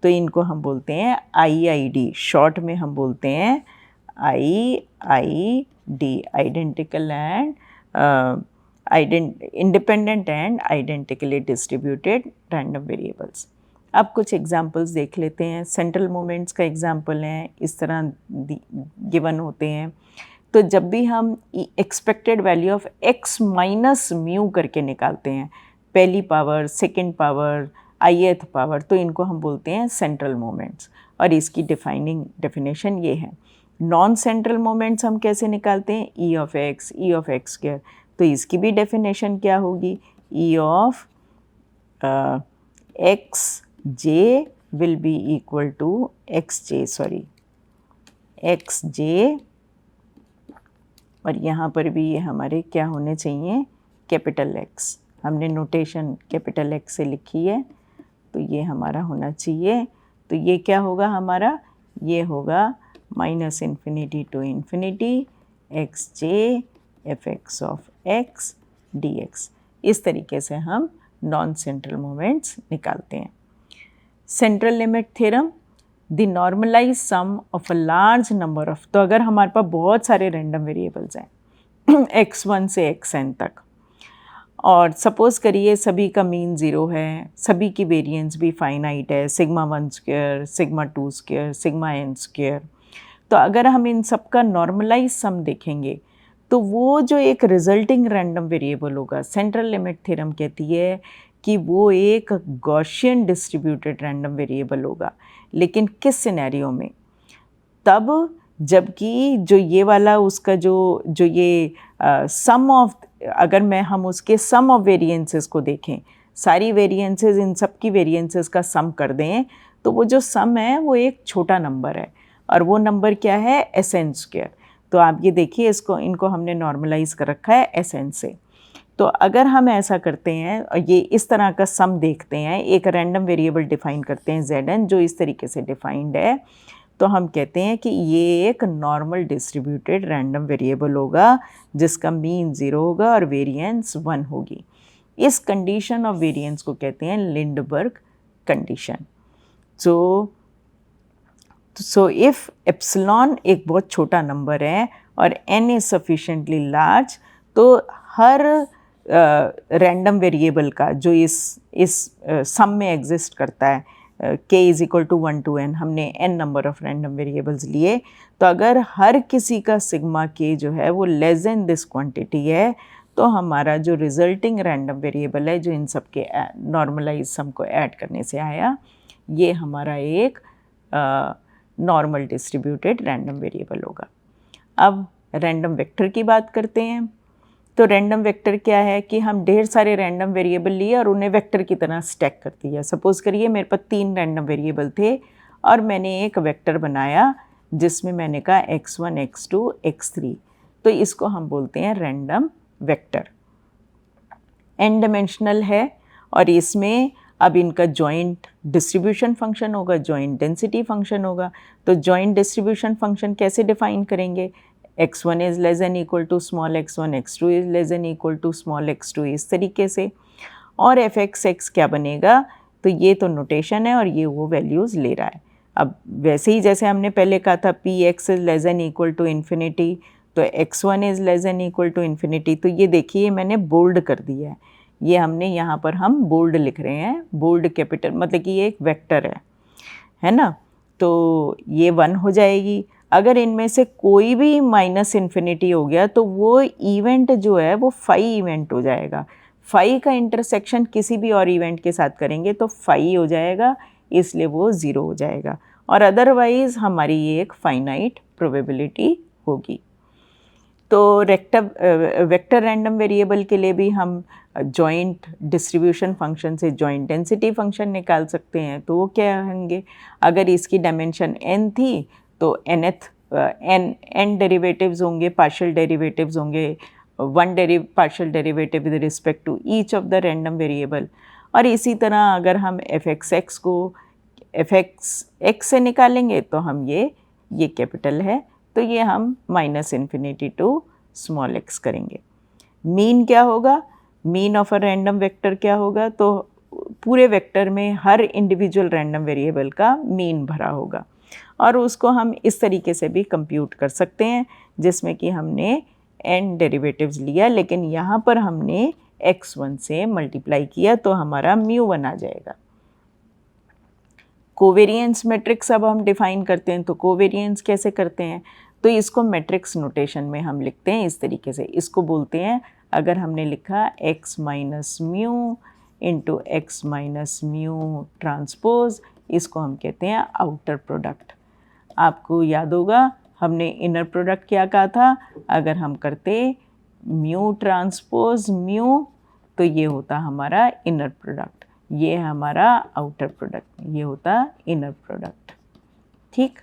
तो इनको हम बोलते हैं IID, शॉर्ट में हम बोलते हैं IID, identical and independent and identically distributed random variables. अब कुछ एग्जांपल्स देख लेते हैं। सेंट्रल मोमेंट्स का एग्जांपल है, इस तरह गिवन होते हैं। तो जब भी हम expected value of x minus mu करके निकालते हैं, पहली power, second power, ith power, तो इनको हम बोलते हैं सेंट्रल मोमेंट्स, और इसकी डेफिनेशन ये है। नॉन सेंट्रल मोमेंट्स हम कैसे निकालते हैं, e ऑफ एक्स स्क्वायर, तो इसकी भी डेफिनेशन क्या होगी, e of X J will be equal to X J, और यहाँ पर भी ये हमारे क्या होने चाहिए, कैपिटल X, हमने नोटेशन कैपिटल X से लिखी है तो ये हमारा होना चाहिए। तो ये क्या होगा हमारा, ये होगा minus infinity to infinity x j f x of x d x. इस तरीके से हम नॉन सेंट्रल मोमेंट्स निकालते हैं। Central limit theorem, the normalize sum of a large number of, तो अगर हमारे पास बहुत सारे रैंडम वेरिएबल्स हैं x1 से xn तक, और सपोज़ करिए सभी का मीन 0 है, सभी की वेरिएंस भी फाइनाइट है, sigma 1 square, sigma 2 square, sigma n square, तो अगर हम इन सब का नॉर्मलाइज सम देखेंगे तो वो जो एक रिजल्टिंग रैंडम वेरिएबल होगा, सेंट्रल लिमिट थ्योरम कहती है कि वो एक गॉसियन डिस्ट्रीब्यूटेड रैंडम वेरिएबल होगा। लेकिन किस सिनेरियो में, तब जबकि जो ये वाला उसका जो ये सम ऑफ, अगर हम उसके सम ऑफ वेरिएंसेस को देखें, सारी वेरिएंसेस, इन सब की वेरिएंसेस का सम कर दें, तो वो जो सम है वो एक छोटा नंबर है, और वो नंबर क्या है, SN स्क्वायर। तो आप ये देखिए, इनको हमने नॉर्मलाइज कर रखा है SN से। तो अगर हम ऐसा करते हैं और ये इस तरह का सम देखते हैं, एक रैंडम वेरिएबल डिफ़ाइन करते हैं Zn, जो इस तरीके से डिफ़ाइंड है, तो हम कहते हैं कि ये एक नॉर्मल डिस्ट्रीब्यूटेड रैंडम वेरिएबल होगा जिसका मीन 0 होगा और वेरिएंस 1 होगी। इस कंडीशन ऑफ वेरिएंस को कहते हैं Lindberg condition. So if epsilon एक बहुत छोटा नंबर है और n इज़ सफिशेंटली लार्ज, तो हर रैंडम वेरिएबल का जो इस सम में एग्जिस्ट करता है, k is equal to 1 to n, हमने n number of random variables लिए, तो अगर हर किसी का सिग्मा k जो है वो लेस देन दिस क्वांटिटी है, तो हमारा जो रिजल्टिंग रैंडम वेरिएबल है, जो इन सब के नॉर्मलाइज सम को ऐड करने से आया, ये हमारा एक नॉर्मल डिस्ट्रीब्यूटेड रैंडम वेरिएबल होगा। अब रैंडम वेक्टर की बात करते हैं। तो रैंडम वेक्टर क्या है कि हम ढेर सारे रैंडम वेरिएबल लिए और उन्हें वेक्टर की तरह स्टैक कर दिया। सपोज़ करिए मेरे पास 3 रैंडम वेरिएबल थे और मैंने एक वेक्टर बनाया जिसमें मैंने कहा x1, x2, x3, तो इसको हम बोलते हैं रैंडम वेक्टर। n डायमेंशनल है और इसमें अब इनका जॉइंट डिस्ट्रीब्यूशन फंक्शन होगा, जॉइंट डेंसिटी फंक्शन होगा। तो जॉइंट डिस्ट्रीब्यूशन फंक्शन कैसे डिफाइन करेंगे? x1 is less than equal to small x1, x2 is less than equal to small x2, इस तरीके से। और f(x) क्या बनेगा? तो ये तो नोटेशन है और ये वो वैल्यूज़ ले रहा है। अब वैसे ही जैसे हमने पहले कहा था px is less than equal to infinity, तो x1 is less than equal to infinity. तो ये देखिए मैंने बोल्ड कर दिया है, ये हमने यहाँ पर हम बोल्ड लिख रहे हैं, बोल्ड कैपिटल, मतलब कि ये एक वेक्टर है ना। तो ये 1 हो जाएगी। अगर इनमें से कोई भी माइनस इन्फिनिटी हो गया तो वो इवेंट जो है वो फाई इवेंट हो जाएगा। फाई का इंटरसेक्शन किसी भी और इवेंट के साथ करेंगे तो फाई हो जाएगा, इसलिए वो 0 हो जाएगा। और अदरवाइज़ हमारी ये एक फाइनाइट प्रोबेबिलिटी होगी। तो वेक्टर रैंडम वेरिएबल के लिए भी हम जॉइंट डिस्ट्रीब्यूशन फंक्शन से जॉइंट डेंसिटी फंक्शन निकाल सकते हैं। तो वो क्या होंगे? अगर इसकी डायमेंशन n थी तो n डेरिवेटिव्स होंगे, पार्शियल डेरिवेटिव्स होंगे, partial derivative with respect to each of the random variable. और इसी तरह अगर हम f(x) को f(x) से निकालेंगे तो हम ये कैपिटल है, तो ये हम -इन्फिनिटी टू स्मॉल x करेंगे। मीन क्या होगा? Mean of a random vector क्या होगा? तो पूरे वेक्टर में हर इंडिविजुअल रैंडम वेरिएबल का मीन भरा होगा और उसको हम इस तरीके से भी कंप्यूट कर सकते हैं जिसमें कि हमने n डेरिवेटिव्स लिया, लेकिन यहाँ पर हमने x1 से मल्टीप्लाई किया तो हमारा μ1 आ जाएगा। कोवेरिएंस मैट्रिक्स अब हम डिफ़ाइन करते हैं। तो कोवेरिएंस कैसे करते हैं? तो इसको मैट्रिक्स नोटेशन में हम लिखते हैं इस तरीके से। इसको बोलते हैं, अगर हमने लिखा x minus mu into x minus mu transpose, इसको हम कहते हैं आउटर प्रोडक्ट। आपको याद होगा हमने इनर प्रोडक्ट क्या कहा था? अगर हम करते म्यू ट्रांसपोज म्यू तो ये होता हमारा इनर प्रोडक्ट, ये हमारा आउटर प्रोडक्ट, ये होता इनर प्रोडक्ट। ठीक,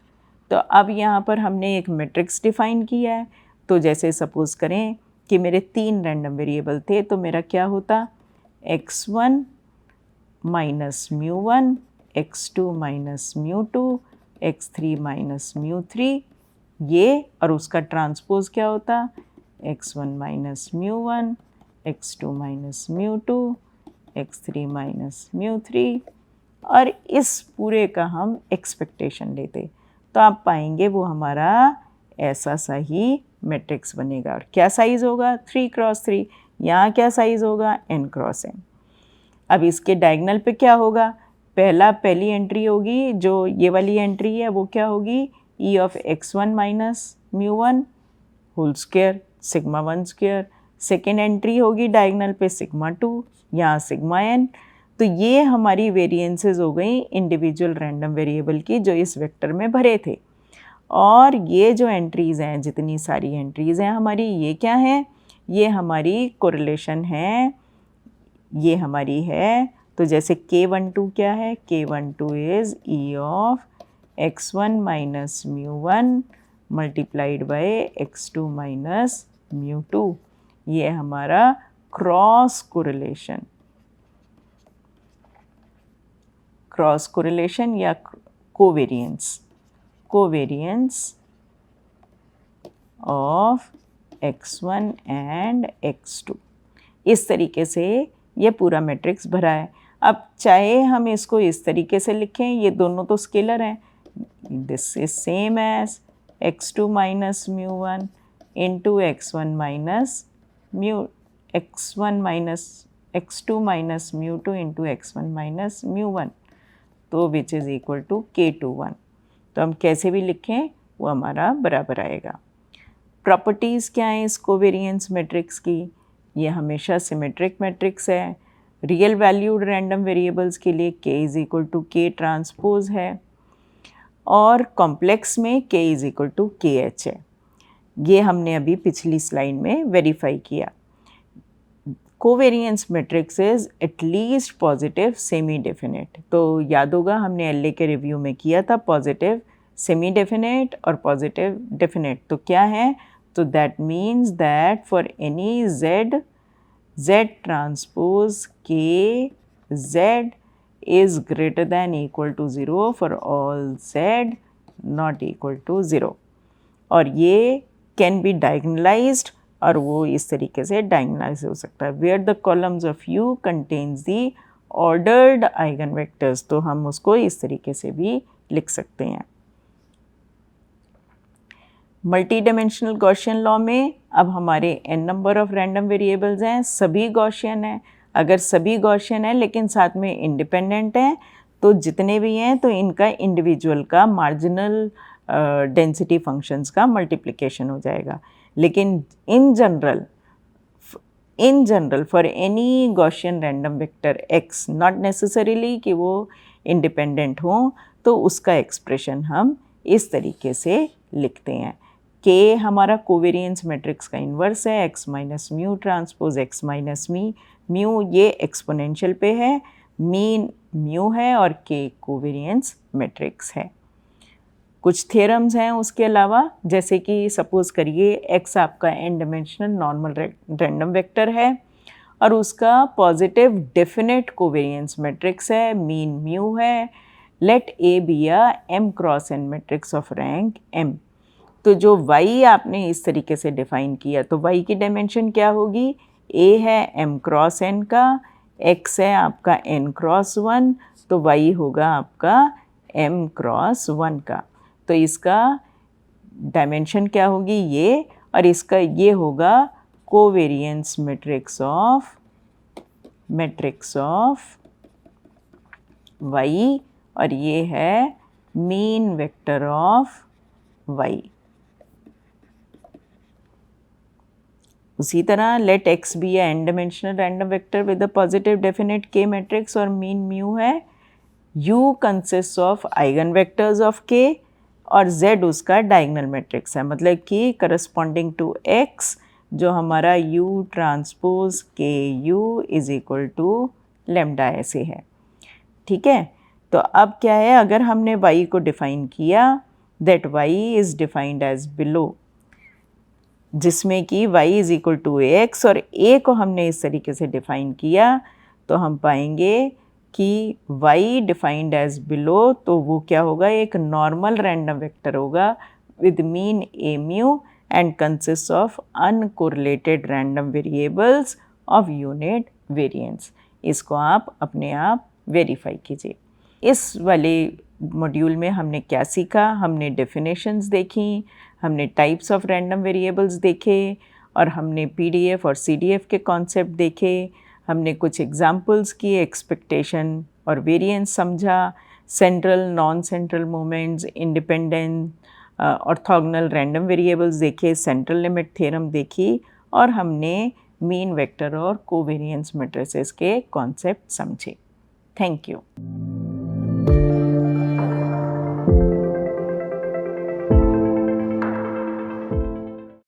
तो अब यहाँ पर हमने एक मैट्रिक्स डिफ़ाइन किया है। तो जैसे सपोज़ करें कि मेरे 3 रैंडम वेरिएबल थे, तो मेरा क्या होता? x1 minus μ1, x2 minus μ2, x3 minus μ3, ये, और उसका ट्रांसपोज क्या होता? x1 minus μ1, x2 minus μ2, x3 minus μ3, और इस पूरे का हम एक्सपेक्टेशन लेते तो आप पाएंगे वो हमारा ऐसा सा ही मैट्रिक्स बनेगा। और क्या साइज़ होगा? 3x3। यहाँ क्या साइज़ होगा? n×n। अब इसके डायगनल पे क्या होगा? पहली एंट्री होगी, जो ये वाली एंट्री है वो क्या होगी? e of x1 minus μ1 whole square sigma 1 square. Second entry होगी डायगनल पे सिग्मा 2, यहाँ सिग्मा n। तो ये हमारी वेरिएंसेस हो गई इंडिविजुअल रैंडम वेरिएबल की जो इस वेक्टर में भरे थे। और ये जो एंट्रीज़ हैं, जितनी सारी एंट्रीज़ हैं हमारी, ये क्या हैं? ये हमारी कोरिलेशन है, ये हमारी है। तो जैसे K12 क्या है? K12 is e of x1 minus μ1 multiplied by x2 minus μ2। ये हमारा क्रॉस कोरिलेशन या covariance of x1 and x2। इस तरीके से ये पूरा मैट्रिक्स भरा है। अब चाहे हम इसको इस तरीके से लिखें, ये दोनों तो स्केलर हैं, this is same as x2 minus μ1 into x1 minus x2 minus μ2 into x1 minus μ1, तो which is equal to K21। तो हम कैसे भी लिखें वो हमारा बराबर आएगा। प्रॉपर्टीज़ क्या हैं इस कोवेरिएंस मैट्रिक्स की? ये हमेशा सिमेट्रिक मैट्रिक्स है। रियल वैल्यूड रैंडम वेरिएबल्स के लिए k is equal to k transpose है और कॉम्प्लेक्स में k is equal to kh है। ये हमने अभी पिछली स्लाइड में वेरीफाई किया। Covariance matrix is at least positive semi definite. तो याद होगा हमने LA के रिव्यू में किया था पॉजिटिव, सेमी डेफिनेट और पॉजिटिव डेफिनेट। तो क्या है? तो that means that for any z transpose k z is greater than equal to 0 for all z not equal to 0, और ये कैन बी डायगनलाइज्ड, और वो इस तरीके से डायगनलाइज हो सकता है, where the columns of U contains the ordered eigenvectors, तो हम उसको इस तरीके से भी लिख सकते हैं। मल्टी डायमेंशनल गॉसियन लॉ में अब हमारे n number of random variables हैं, सभी गॉसियन हैं। अगर सभी गॉसियन हैं लेकिन साथ में इंडिपेंडेंट हैं, तो जितने भी हैं तो इनका इंडिविजुअल का मार्जिनल डेंसिटी फंक्शंस का मल्टीप्लिकेशन हो जाएगा। लेकिन in general for any Gaussian random vector x, not necessarily कि वो इंडिपेंडेंट हो, तो उसका एक्सप्रेशन हम इस तरीके से लिखते हैं। K हमारा कोवेरिएंस मैट्रिक्स का इन्वर्स है, x minus mu transpose x minus mu ये एक्सपोनेंशियल पे है, मीन म्यू है और K कोवेरिएंस मैट्रिक्स है। कुछ थ्योरम्स हैं उसके अलावा, जैसे कि सपोज करिए x आपका n dimensional normal random vector है और उसका पॉजिटिव डेफिनेट कोवेरिएंस मैट्रिक्स है, मीन म्यू है, let A be a m cross n matrix of rank m। तो जो y आपने इस तरीके से डिफाइन किया, तो y की डायमेंशन क्या होगी, A है m क्रॉस n का, x है आपका n क्रॉस 1, तो y होगा आपका m क्रॉस 1 का। तो इसका डायमेंशन क्या होगी ये, और इसका ये होगा कोवेरिएंस मैट्रिक्स ऑफ y, और ये है मीन वेक्टर ऑफ y। उसी तरह let x be a n dimensional random vector with a positive definite k matrix और मीन म्यू है, u consist of eigenvectors of k और z उसका diagonal matrix है, मतलब कि करस्पॉन्डिंग टू x जो हमारा u transpose k u is equal to lambda ऐसे है। ठीक है, तो अब क्या है, अगर हमने y को डिफाइन किया that y is defined as below, जिसमें कि y is equal to x और a को हमने इस तरीके से डिफाइन किया, तो हम पाएंगे कि y डिफाइंड एज बिलो, तो वो क्या होगा, एक नॉर्मल रैंडम वेक्टर होगा with mean a mu and consist of uncorrelated random variables of unit variance. इसको आप अपने आप वेरीफाई कीजिए। इस वाले मॉड्यूल में हमने क्या सीखा, हमने डेफिनेशंस देखी, हमने टाइप्स ऑफ रैंडम वेरिएबल्स देखे, और हमने PDF और CDF के कॉन्सेप्ट देखे, हमने कुछ एग्जाम्पल्स किए, एक्सपेक्टेशन और वेरिएंस समझा, central non central moments, independent orthogonal random variables देखे, सेंट्रल लिमिट थ्योरम देखी, और हमने मीन वेक्टर और कोवेरिएंस मैट्रिसेस के कॉन्सेप्ट समझे। Thank you.